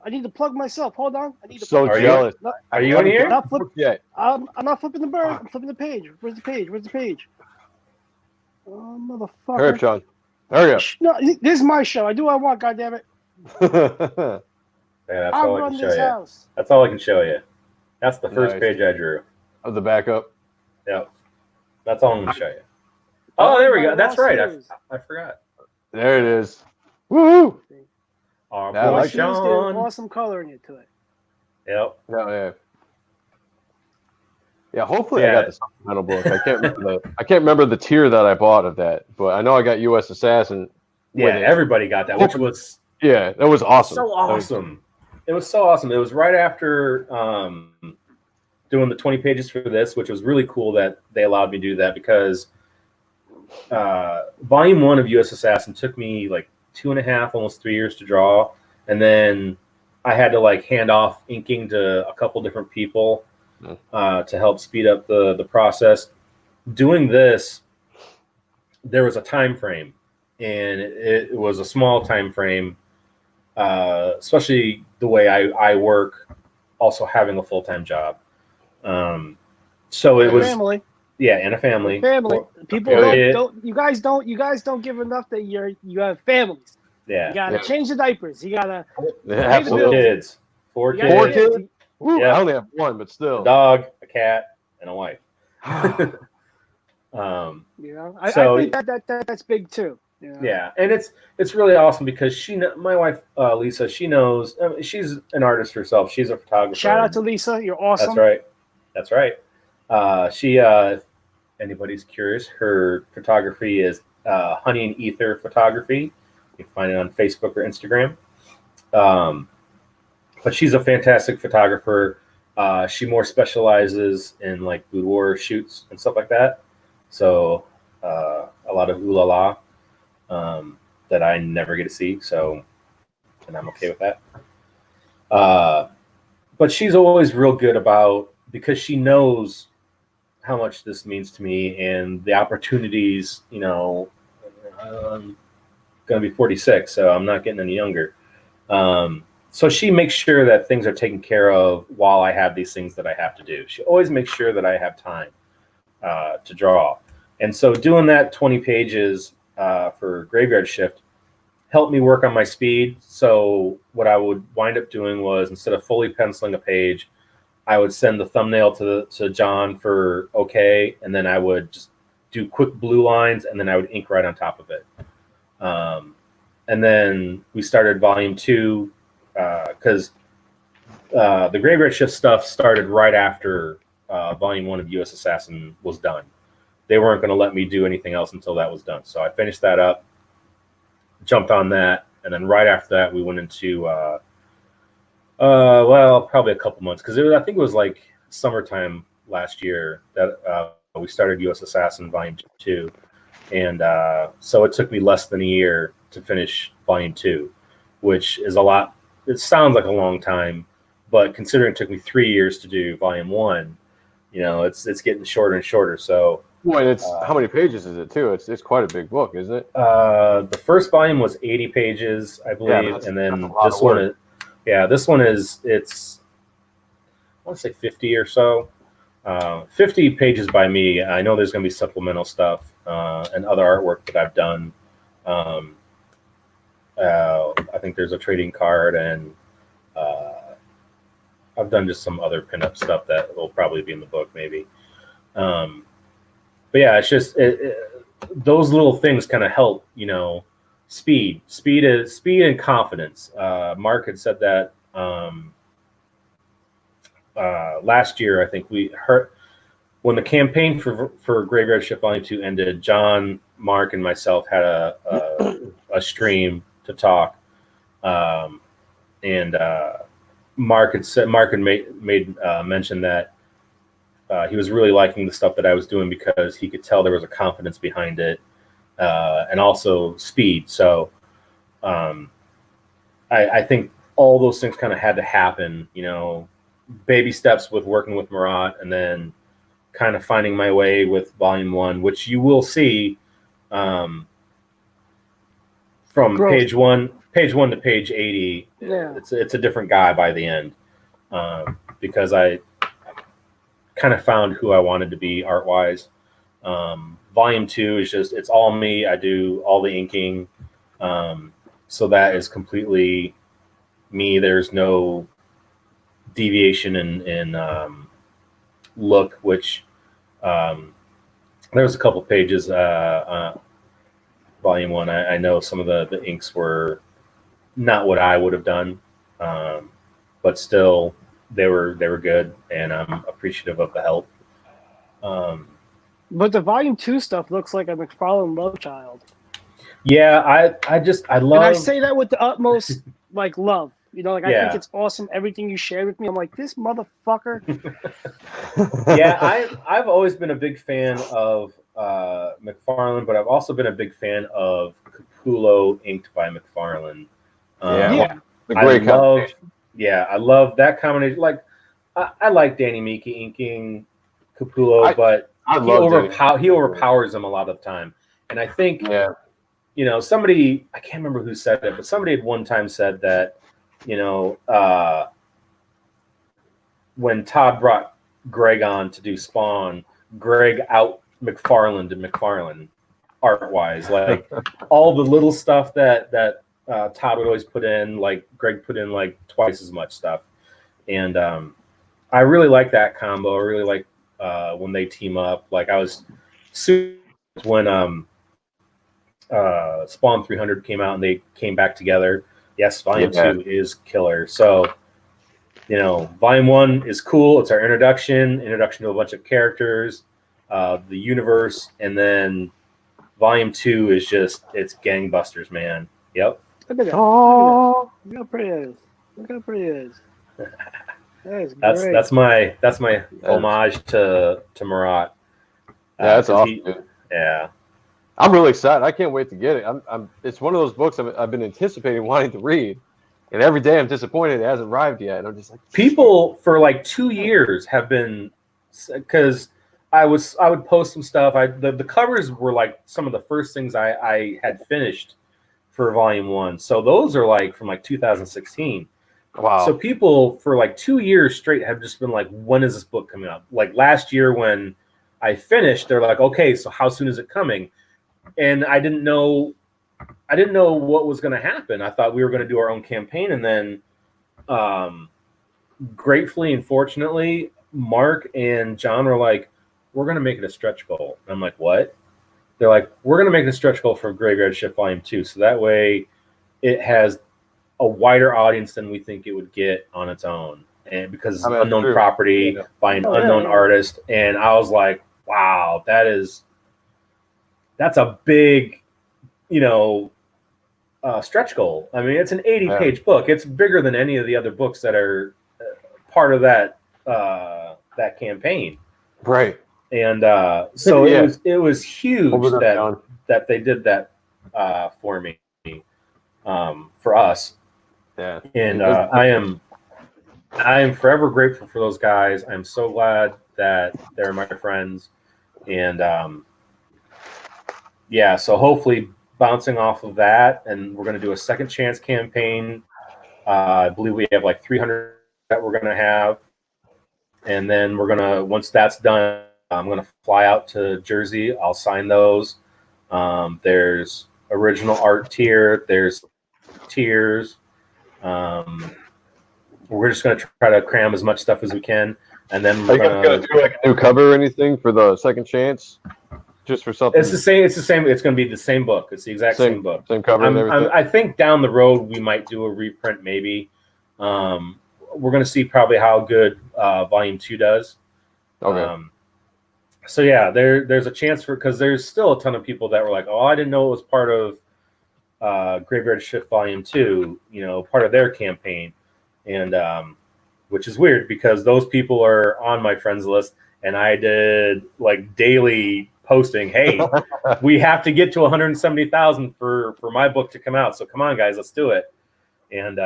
Hold on. I need to. So plug jealous. Are you in here? Not flip, yet. I'm not flipping the bird. I'm flipping the page. Where's the page? Oh, motherfucker. Hurry up, Sean. Hurry up. No, this is my show. I do what I want, goddammit. Yeah, I run this house. That's all I can show you. That's the first Nice. page I drew. Of the backup. Yep. That's all I'm going to show you. Oh, there we go. That's right. I forgot. There it is. Woohoo! Our Yeah, I boy like She's got Sean. awesome coloring it to it. Yep. Yeah. Yeah, hopefully Yeah. I got the supplemental book. I can't remember the tier that I bought of that, but I know I got USAssassin. Yeah, everybody got that, which was Yeah, that was awesome. so awesome. It was so awesome. It was right after doing the 20 pages for this, which was really cool that they allowed me to do that because Volume 1 of USAssassin took me like 2.5, almost 3 years to draw. And then I had to hand off inking to a couple different people to help speed up the process. Doing this, there was a time frame, and it was a small time frame, especially the way I work, also having a full-time job. So it was family. Yeah, and a family. Family. People don't. You guys don't give enough that you have families. Yeah. You gotta change the diapers. You gotta Yeah, Four kids. Four You gotta kids. Four kids? Woo, Yeah. I only have one, but still. A dog, a cat, and a wife. I So- think that's big too. You know? Yeah, and it's really awesome because my wife Lisa, she knows. She's an artist herself. She's a photographer. Shout out to Lisa. You're awesome. That's right. She, if anybody's curious, her photography is Honey and Ether Photography. You can find it on Facebook or Instagram. But she's a fantastic photographer. She more specializes in boudoir shoots and stuff like that. So a lot of ooh la la that I never get to see. And I'm okay with that. But she's always real good about, because she knows how much this means to me and the opportunities. I'm going to be 46, so I'm not getting any younger. So she makes sure that things are taken care of while I have these things that I have to do. She always makes sure that I have time to draw. And so doing that 20 pages for Graveyard Shift helped me work on my speed. So what I would wind up doing was, instead of fully penciling a page, I would send the thumbnail to John for okay, and then I would just do quick blue lines, and then I would ink right on top of it. And then we started Volume 2 because the Graveyard Shift stuff started right after Volume 1 of USAssassin was done. they weren't going to let me do anything else until that was done. So I finished that up, jumped on that, and then right after that we went into well, probably a couple months, because I think it was like summertime last year that we started USAssassin Volume 2, and so it took me less than a year to finish Volume 2, which is a lot. It sounds like a long time, but considering it took me 3 years to do Volume 1, you know, it's getting shorter and shorter. So, boy, and it's how many pages is it too? It's quite a big book, isn't it? the first volume was 80 pages, I believe, and then this one, this one is I want to say 50 or so. 50 pages by me. I know there's going to be supplemental stuff and other artwork that I've done. I think there's a trading card, and I've done just some other pinup stuff that will probably be in the book, maybe. But yeah, it's just those little things kind of help, you know. Speed and confidence. Mark had said that last year. I think we heard when the campaign for Graveyard Shift Volume 2 ended. John, Mark, and myself had a stream to talk, and Mark had made mention that he was really liking the stuff that I was doing because he could tell there was a confidence behind it, and also speed. So I think all those things kind of had to happen, you know, baby steps with working with Marat, and then kind of finding my way with Volume 1, which you will see from page one to page 80. Yeah. It's a different guy by the end, because I kind of found who I wanted to be art wise. Volume 2 is just, it's all me. I do all the inking. So that is completely me. There's no deviation in look, which there's a couple pages, Volume 1. I know some of the inks were not what I would have done, but still they were good, and I'm appreciative of the help. But the Volume 2 stuff looks like a McFarlane love child. Yeah, I love. And I say that with the utmost like love. You know, like I Yeah. think it's awesome. Everything you shared with me, I'm like, this motherfucker. Yeah, I've always been a big fan of McFarlane, but I've also been a big fan of Capullo inked by McFarlane. Yeah. The I great love that combination. Like I like Danny Miki inking Capullo, but he overpowers him a lot of the time. And I think, you know, somebody, I can't remember who said it, but somebody at one time said that, you know, when Todd brought Greg on to do Spawn, Greg out McFarlane to McFarlane art wise. Like all the little stuff that Todd would always put in, like Greg put in like twice as much stuff. And I really like that combo. I really like when they team up. Like I was super when Spawn 300 came out and they came back together. Yes, Volume 2 is killer. So, you know, Volume 1 is cool. It's our introduction to a bunch of characters, the universe, and then Volume 2 is just, it's gangbusters, man. Yep. Look at that. Oh, look how pretty it is. Look how pretty it is. That is great. That's my homage to Marat. That's awesome, dude. Yeah. I'm really excited. I can't wait to get it. It's one of those books I've been anticipating wanting to read, and every day I'm disappointed it hasn't arrived yet. And I'm just like, people for like 2 years have been, because I would post some stuff. The covers were like some of the first things I had finished for Volume 1. So those are like from like 2016. Wow. So people for like 2 years straight have just been like, when is this book coming out? Like last year when I finished, they're like, okay, so how soon is it coming? And I didn't know what was going to happen. I thought we were going to do our own campaign, and then gratefully and fortunately, Mark and John were like, we're going to make it a stretch goal. And I'm like, what? They're like, we're going to make it a stretch goal for Graveyard Shift Volume 2, so that way it has a wider audience than we think it would get on its own, and because it's unknown property by an unknown artist. And I was like, wow, that is that's a big, stretch goal. I mean, it's an 80-page book. It's bigger than any of the other books that are part of that campaign. Right. And so it was huge that they did that for me, for us. Yeah. And I am forever grateful for those guys. I'm so glad that they're my friends. And so hopefully bouncing off of that, and we're going to do a second chance campaign. I believe we have like 300 that we're going to have. And then we're going to, once that's done, I'm going to fly out to Jersey. I'll sign those. There's original art tier. There's tiers. We're just going to try to cram as much stuff as we can. And then we're going to do like a new cover or anything for the second chance? Just for something? It's the same. It's going to be the same book. It's the exact same book. Same cover and everything? I think down the road we might do a reprint maybe. We're going to see probably how good Volume 2 does. Okay. So yeah, there's a chance because there's still a ton of people that were like, oh, I didn't know it was part of Graveyard Shift Volume 2, part of their campaign. And which is weird because those people are on my friends list, and I did like daily posting, hey, we have to get to 170,000 for my book to come out. So come on, guys, let's do it. And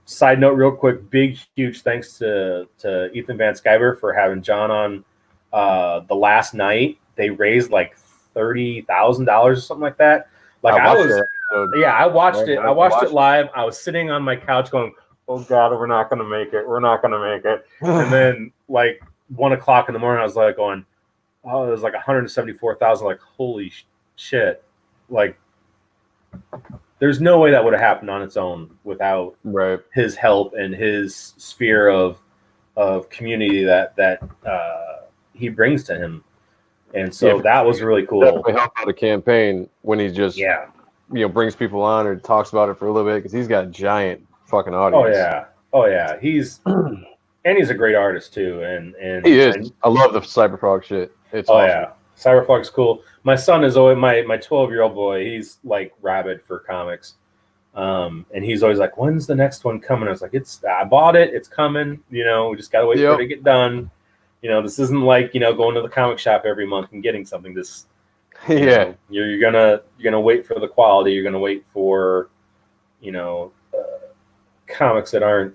side note real quick, big, huge thanks to Ethan Van Skyver for having John on the last night. They raised like $30,000 or something like that. Like I watched it. I watched it live. I was sitting on my couch going, oh God, we're not going to make it. We're not going to make it. And then like 1 o'clock in the morning, I was like going, oh, it was like 174,000. Like, holy shit. Like, there's no way that would have happened on its own without his help and his sphere of community that he brings to him. And so that was really cool. Definitely help out the campaign when he just brings people on or talks about it for a little bit because he's got a giant fucking audience. Oh yeah. He's a great artist too. And he is. I love the Cyberpunk shit. It's awesome. Yeah. Cyberpunk's cool. My son is always my 12-year-old boy. He's like rabid for comics, and he's always like, "When's the next one coming?" I was like, I bought it. It's coming. We just gotta wait for it to get done. This isn't like going to the comic shop every month and getting something. You're gonna wait for the quality. You're gonna wait for comics that aren't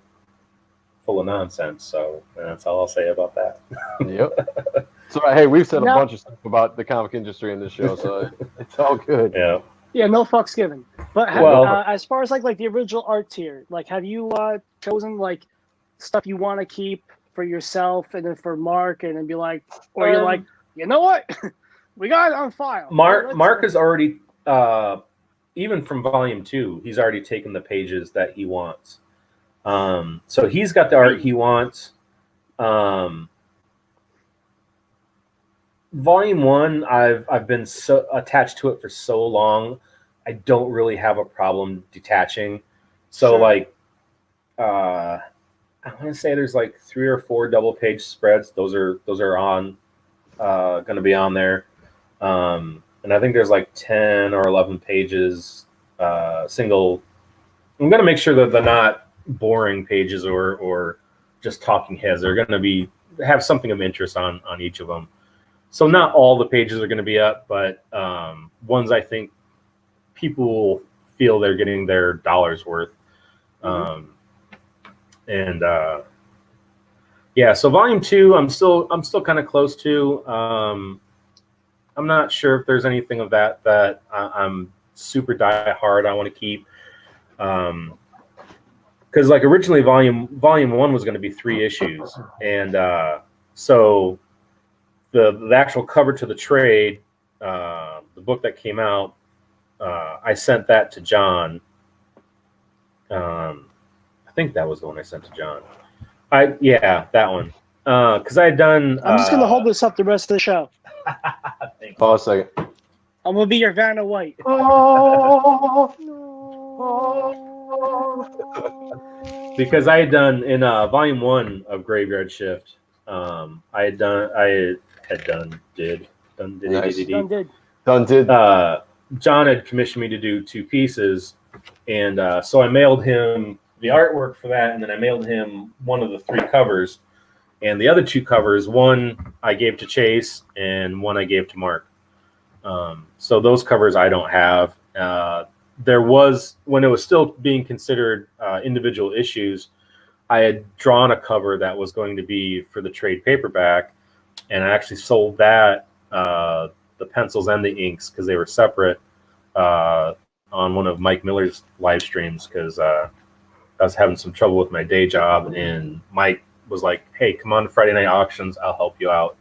full of nonsense. So that's all I'll say about that. Yep. So hey, we've said a bunch of stuff about the comic industry in this show, so it's all good. Yeah. Yeah, no fucks given. But as far as like the original art tier, like have you chosen like stuff you want to keep for yourself and then for Mark, and then be like, or you're like, you know what, we got it on file. Mark has already, even from Volume 2, he's already taken the pages that he wants. So he's got the art he wants. Volume 1, I've been so attached to it for so long, I don't really have a problem detaching. So I want to say there's like 3 or 4 double page spreads. Those are on going to be on there, and I think there's like 10 or 11 pages single. I'm going to make sure that they're not boring pages or just talking heads. They're going to have something of interest on each of them. So not all the pages are going to be up, but ones I think people feel they're getting their dollars worth. So Volume 2, I'm still kind of close to. I'm not sure if there's anything of that I'm super die hard I want to keep. Because like originally Volume 1 was going to be 3 issues, and so the actual cover to the trade, the book that came out, I sent that to John. I think that was the one I sent to John. That one. Because I had done. I'm just gonna hold this up the rest of the show. Pause a second. I'm gonna be your Vanna White. Because I had done in Volume 1 of Graveyard Shift. Done Nice. did. Done did. John had commissioned me to do 2 pieces, and so I mailed him the artwork for that, and then I mailed him one of the 3 covers, and the other 2 covers, one I gave to Chase, and one I gave to Mark. So those covers I don't have. There was, when it was still being considered individual issues, I had drawn a cover that was going to be for the trade paperback, and I actually sold that, the pencils and the inks, because they were separate, on one of Mike Miller's live streams, because I was having some trouble with my day job, and Mike was like, hey, come on to Friday night auctions, I'll help you out.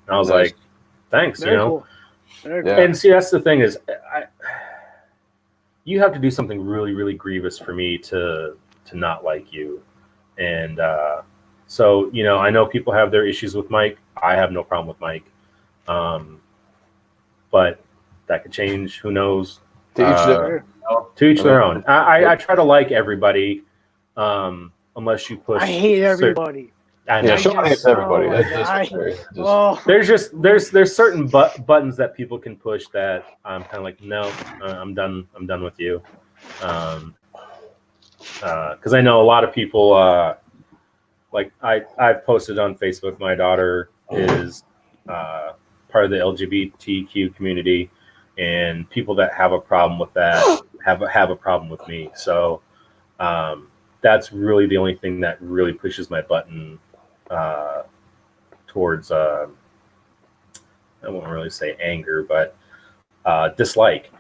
And I was like, thanks. Very cool. Very cool. And see, that's the thing is, you have to do something really, really grievous for me to not like you. And so, I know people have their issues with Mike. I have no problem with Mike. But that could change. Who knows? To each their To each their own. I try to like everybody, unless you push. I hate everybody. I know. Yeah, Sean hates everybody. There's certain buttons that people can push that I'm kind of like, no, I'm done with you. Because I know a lot of people, like I've posted on Facebook, my daughter is part of the LGBTQ community, and people that have a problem with that have a problem with me. So that's really the only thing that really pushes my button towards I won't really say anger, but dislike.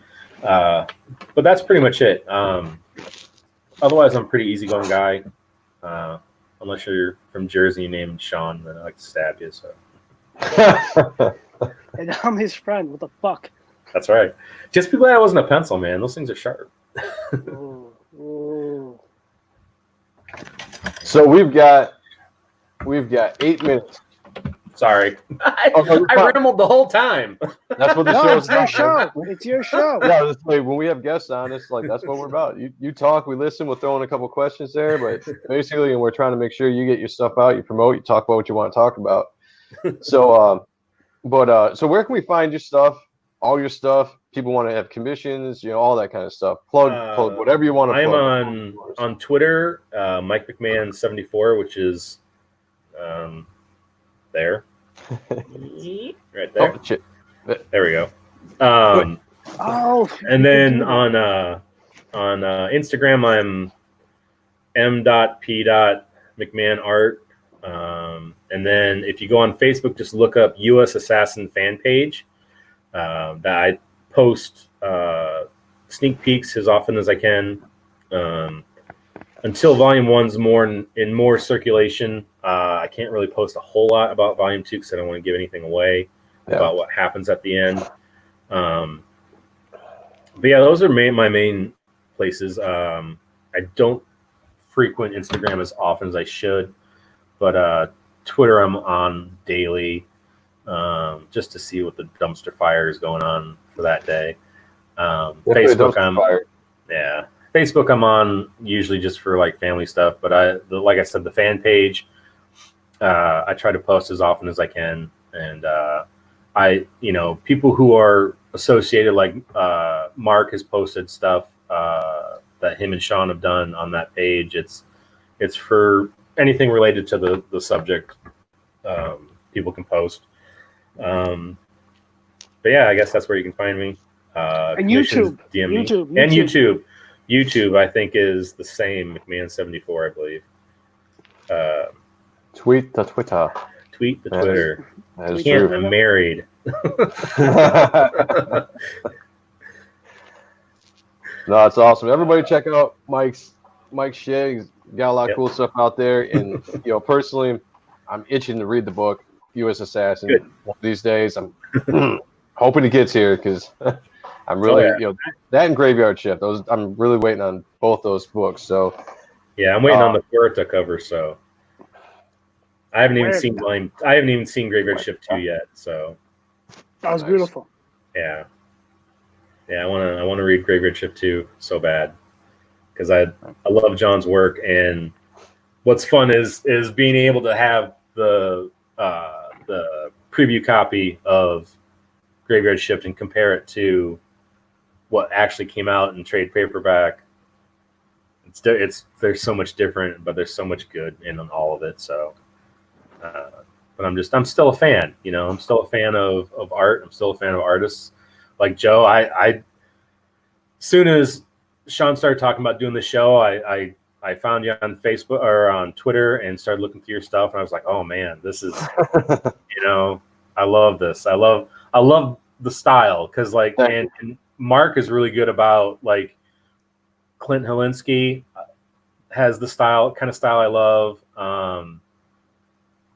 But that's pretty much it. Otherwise, I'm a pretty easygoing guy. Unless you're from Jersey named Sean, then I like to stab you. So. And I'm his friend. What the fuck? That's right. Just be glad I wasn't a pencil, man. Those things are sharp. Ooh. So we've got 8 minutes. Sorry. I rambled the whole time. That's what the No, show's it's your about. show. It's your show. Yeah, this way, when we have guests on, it's like that's what we're about. You talk, we listen, we'll throw in a couple questions there, but basically, we're trying to make sure you get your stuff out, you promote, you talk about what you want to talk about. So, so where can we find your stuff? All your stuff. People want to have commissions, all that kind of stuff. Plug whatever you want to plug. I'm on Twitter, Mike McMahon 74, which is there. Right there. There we go. And then on Instagram, I'm m.p.mcmahonart. And then if you go on Facebook, just look up USAssassin fan page. That I post sneak peeks as often as I can. Until Volume 1's in more circulation, I can't really post a whole lot about Volume 2 because I don't want to give anything away about what happens at the end. But yeah, those are my main places. I don't frequent Instagram as often as I should, but Twitter I'm on daily, just to see what the dumpster fire is going on for that day. Facebook Facebook I'm on usually just for like family stuff, but like I said, the fan page, I try to post as often as I can. And people who are associated, like Mark has posted stuff that him and Sean have done on that page. It's for anything related to the subject. People can post. But yeah, I guess that's where you can find me. And YouTube. DM me. And YouTube. YouTube, I think, is the same. McMahon74, I believe. Tweet the Twitter. Tweet the Twitter. That is Can't, true. I'm married. No, it's awesome. Everybody check out Mike's shit. He's got a lot of cool stuff out there. And personally, I'm itching to read the book, USAssassin. Good. One of these days. I'm hoping it gets here because I'm really, that and Graveyard Shift. I'm really waiting on both those books. So yeah, I'm waiting on the Puerta cover. So I haven't even seen Graveyard Shift 2 yet. So that was beautiful. Yeah, I want to read Graveyard Shift 2 so bad because I love John's work, and what's fun is being able to have the preview copy of Graveyard Shift and compare it to what actually came out in trade paperback, there's so much different, but there's so much good in all of it. So, but I'm still a fan. I'm still a fan of art. I'm still a fan of artists like Joe. I soon as Sean started talking about doing the show, I found you on Facebook or on Twitter and started looking through your stuff, and I was like, oh man, this is I love this. I love the style because and Mark is really good about like Clint Helinski has the kind of style I love.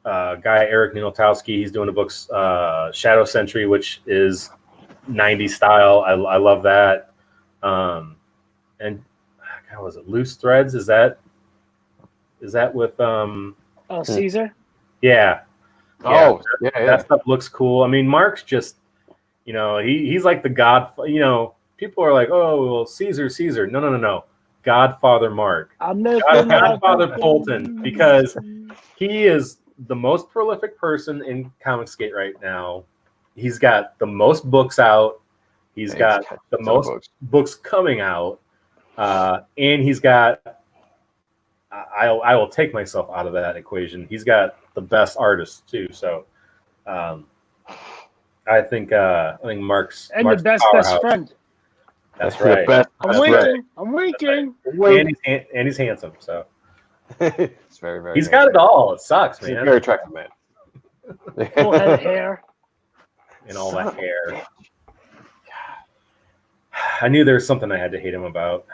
Guy Eric Nilotowski, he's doing the books Shadow Sentry, which is 90s style. I love that. And God, was it Loose Threads? Is that with Caesar? Yeah. Oh, yeah. That stuff looks cool. I mean, Mark's just, he's like the god. People are like, oh, well, Caesar. No. Godfather Mark. Godfather Bolton, because he is the most prolific person in Comicsgate right now. He's got the most books out. He's got the most books coming out. And he's got, I will take myself out of that equation. He's got the best artists too. So I think Mark's the best friend. That's right. I'm winking. And he's handsome. So it's very, very. He's got it all. It sucks, man. He's a very attractive man. Full head of hair. And all that hair. I knew there was something I had to hate him about.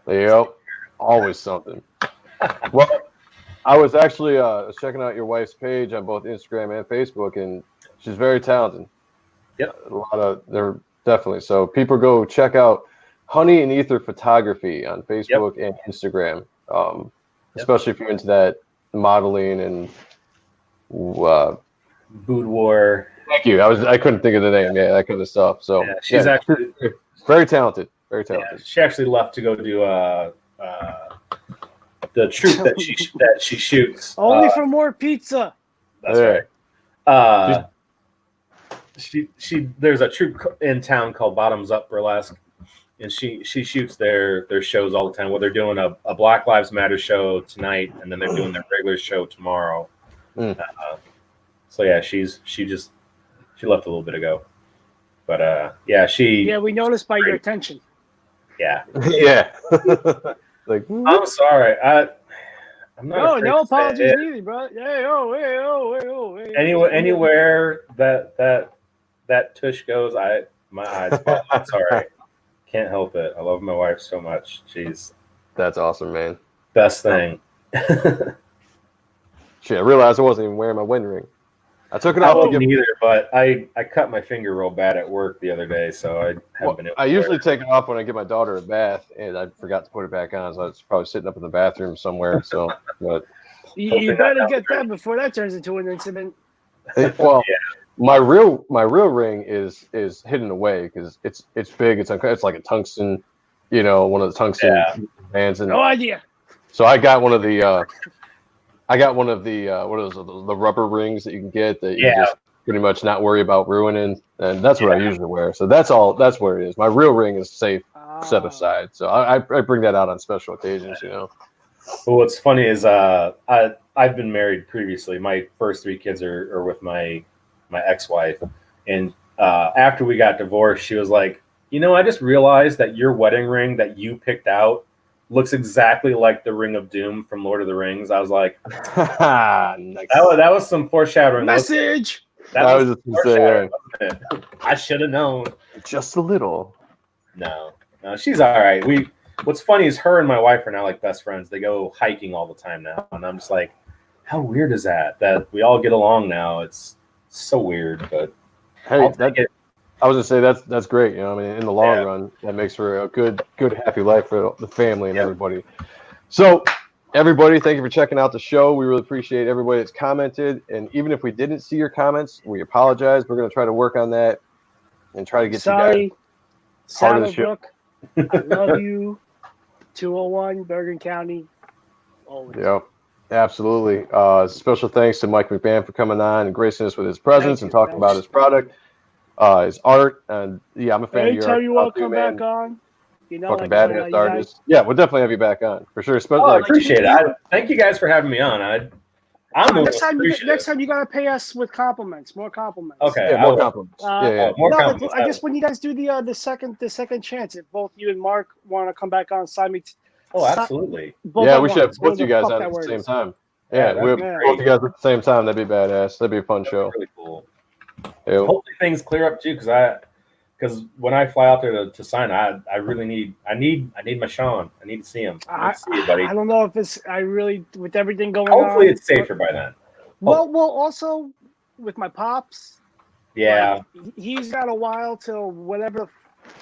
Yep. Always something. Well, I was actually checking out your wife's page on both Instagram and Facebook, and she's very talented. Yep. They're definitely. So people go check out Honey and Ether Photography on Facebook and Instagram. Especially if you're into that modeling and boudoir. Thank you. I couldn't think of the name. Yeah, that kind of stuff. So she's actually very talented. Very talented. Yeah, she actually left to go do the troop that she shoots. Only for more pizza. That's right. She there's a troupe in town called Bottoms Up Burlesque, and she shoots their shows all the time. Well, they're doing a Black Lives Matter show tonight, and then they're doing their regular show tomorrow. So yeah, she left a little bit ago, but we noticed by your attention. Yeah. Yeah. Like I'm sorry. I'm not. No apologies needed, bro. Hey. Anywhere that tush goes, my eyes fall. I'm sorry. Can't help it. I love my wife so much. That's awesome, man. Best thing. Shit, I realized I wasn't even wearing my wedding ring. I took it off. I wasn't either, but I cut my finger real bad at work the other day, so I haven't been able to. I usually take it off when I get my daughter a bath, and I forgot to put it back on, so it's probably sitting up in the bathroom somewhere. So, but you better get that before that turns into an incident. Well, my real ring is hidden away because it's big. It's like a tungsten, one of the tungsten bands. And no idea. So I got one of the. what are those, the rubber rings that you can get that you just pretty much not worry about ruining, and that's what I usually wear. So that's where it is. My real ring is safe, set aside. So I bring that out on special occasions, Well, what's funny is I've been married previously. My first 3 kids are with my ex-wife, and after we got divorced, she was like, I just realized that your wedding ring that you picked out looks exactly like the Ring of Doom from Lord of the Rings. I was like, nice. That was some foreshadowing. Message. That was just foreshadowing. I should have known. Just a little. No, she's all right. What's funny is her and my wife are now like best friends. They go hiking all the time now, and I'm just like, how weird is that we all get along now? It's so weird, but hey, I was gonna say that's great. In the long run, that makes for a good happy life for the family and everybody. So, everybody, thank you for checking out the show. We really appreciate everybody that's commented, and even if we didn't see your comments, we apologize. We're gonna try to work on that and try to get you guys part of the show. I love you. 201 Bergen County. Always. Yep. Absolutely. Special thanks to Mike McMahon for coming on and gracing us with his presence and talking about his product. His art, and yeah, I'm a fan of your art. Anytime you want to come back on, Fucking badass artist. Yeah, we'll definitely have you back on for sure. Especially, I appreciate it. Thank you guys for having me on. Next time you gotta pay us with compliments, more compliments. Okay, yeah, more compliments. More compliments. I guess when you guys do the second chance, if both you and Mark want to come back on, sign me. Absolutely. Yeah, we should have both you guys on at the same time. Yeah, we have both you guys at the same time. That'd be badass. That'd be a fun show. Really cool. Hopefully things clear up too, because when I fly out there to sign, I really need my Sean. I need to see him. I don't know if it's with everything going on. Hopefully it's safer by then. Well, also with my pops. Yeah. He's got a while till whatever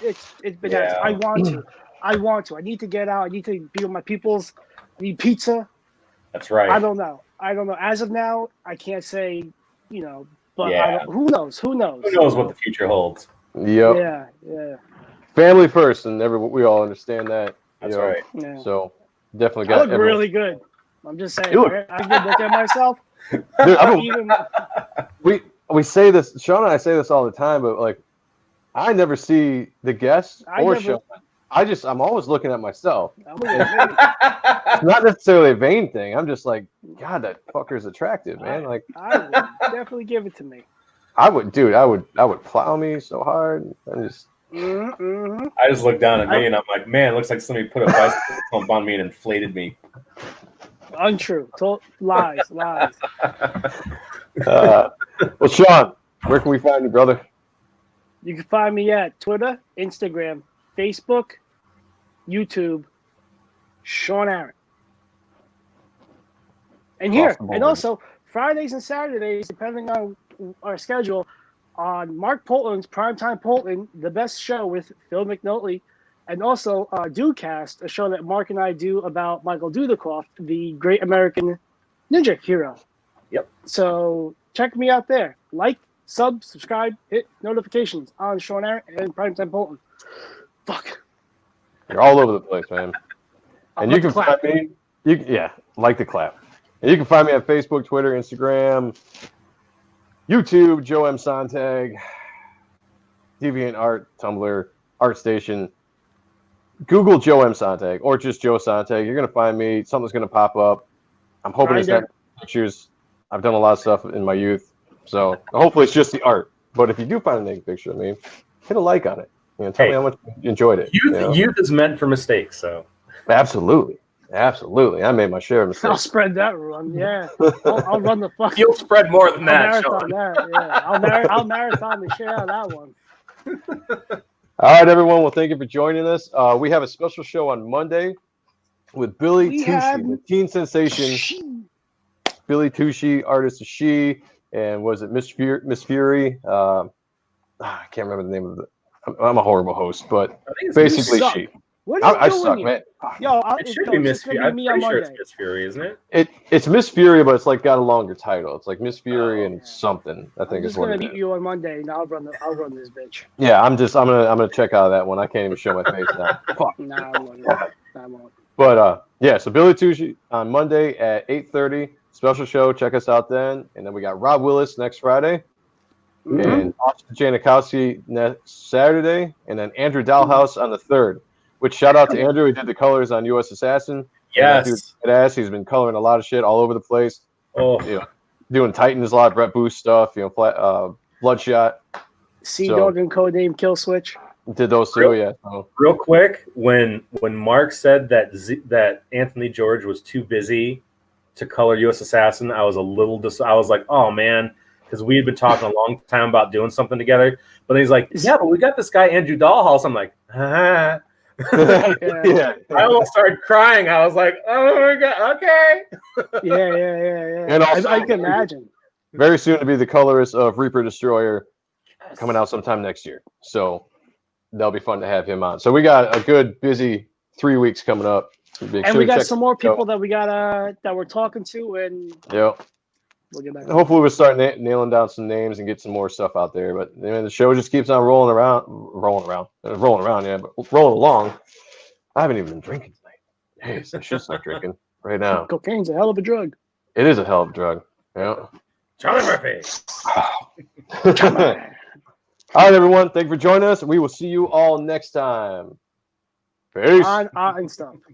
it's been. Yeah. I want to. I need to get out. I need to be with my peoples. I need pizza. That's right. I don't know. As of now, I can't say, but who knows? Who knows? Who knows what the future holds? Yep. Yeah. Family first, and we all understand that. That's right. Yeah. So definitely got. I look really good. I'm just saying. I can look at myself. Dude, we say this. Sean and I say this all the time, but like, I never see the guests Sean. I'm always looking at myself. It's not necessarily a vain thing. I'm just like, God, that fucker's attractive, man. Like, I would definitely give it to me. I would plow me so hard. I just look down at me and I'm like, man, it looks like somebody put a bicycle pump on me and inflated me. Untrue. Lies. Well, Sean, where can we find you, brother? You can find me at Twitter, Instagram, Facebook, YouTube, Sean Ahrendt. And here, and also Fridays and Saturdays, depending on our schedule, on Mark Polton's Primetime Polton, the best show with Phil McNulty, and also Dudecast, a show that Mark and I do about Michael Dudikoff, the great American ninja hero. Yep. So check me out there. Like, subscribe, hit notifications on Sean Ahrendt and Primetime Polton. Fuck. You're all over the place, man. And you can find me. Like the clap. And you can find me on Facebook, Twitter, Instagram, YouTube, Joe M. Sonntag, DeviantArt, Tumblr, ArtStation. Google Joe M. Sonntag or just Joe Sonntag. You're going to find me. Something's going to pop up. I'm hoping it's got pictures. I've done a lot of stuff in my youth. So hopefully it's just the art. But if you do find a naked picture of me, hit a like on it. Tell me how much you enjoyed it. Youth is meant for mistakes. So Absolutely. I made my share of mistakes. I'll spread that run. Yeah. I'll run the fuck. You'll spread more than that, Sean. I'll marathon the shit out of that one. All right, everyone. Well, thank you for joining us. We have a special show on Monday with Billy Tushy, the teen sensation. Billy Tushy, artist of She, and was it Miss Fury? I can't remember the name of it. I'm a horrible host, but basically She. I suck, man. Yo, it should be Miss Fury. I'm pretty sure it's Miss Fury, isn't it? It's Miss Fury, but it's like got a longer title. It's like Miss Fury and something. I think is what it is. I'm just gonna meet you on Monday, and I'll run this bitch. Yeah, I'm gonna check out that one. I can't even show my face now. Fuck. Nah, I won't. But so Billy Tushy on Monday at 8:30, special show. Check us out then, and then we got Rob Willis next Friday, and Austin Janikowski next Saturday, and then Andrew Dalhouse on the 3rd. Which shout out to Andrew. He did the colors on USAssassin. Yes. He's been coloring a lot of shit all over the place. Oh. Doing Titans, a lot of Brett Boost stuff. Bloodshot. Dog and Codename Kill Switch. Did those two, yeah. So. Real quick, when Mark said that Anthony George was too busy to color USAssassin, I was a little I was like, oh man, because we had been talking a long time about doing something together. But he's like, yeah, but we got this guy Andrew Dahlhaus. I'm like, yeah. I almost started crying. I was like, oh my god, okay. Yeah. And also, I can imagine. Very soon to be the colorist of Reaper Destroyer, coming out sometime next year. So that'll be fun to have him on. So we got a good busy 3 weeks coming up. And we got some more people that we got that we're talking to, and we'll get back. Hopefully we'll start nailing down some names and get some more stuff out there. But the show just keeps on rolling along. I haven't even been drinking tonight. Jeez, I should start drinking right now. Cocaine's a hell of a drug. It is a hell of a drug. Yeah. Charlie Murphy. All right, everyone. Thank you for joining us. We will see you all next time. Peace. On and stuff.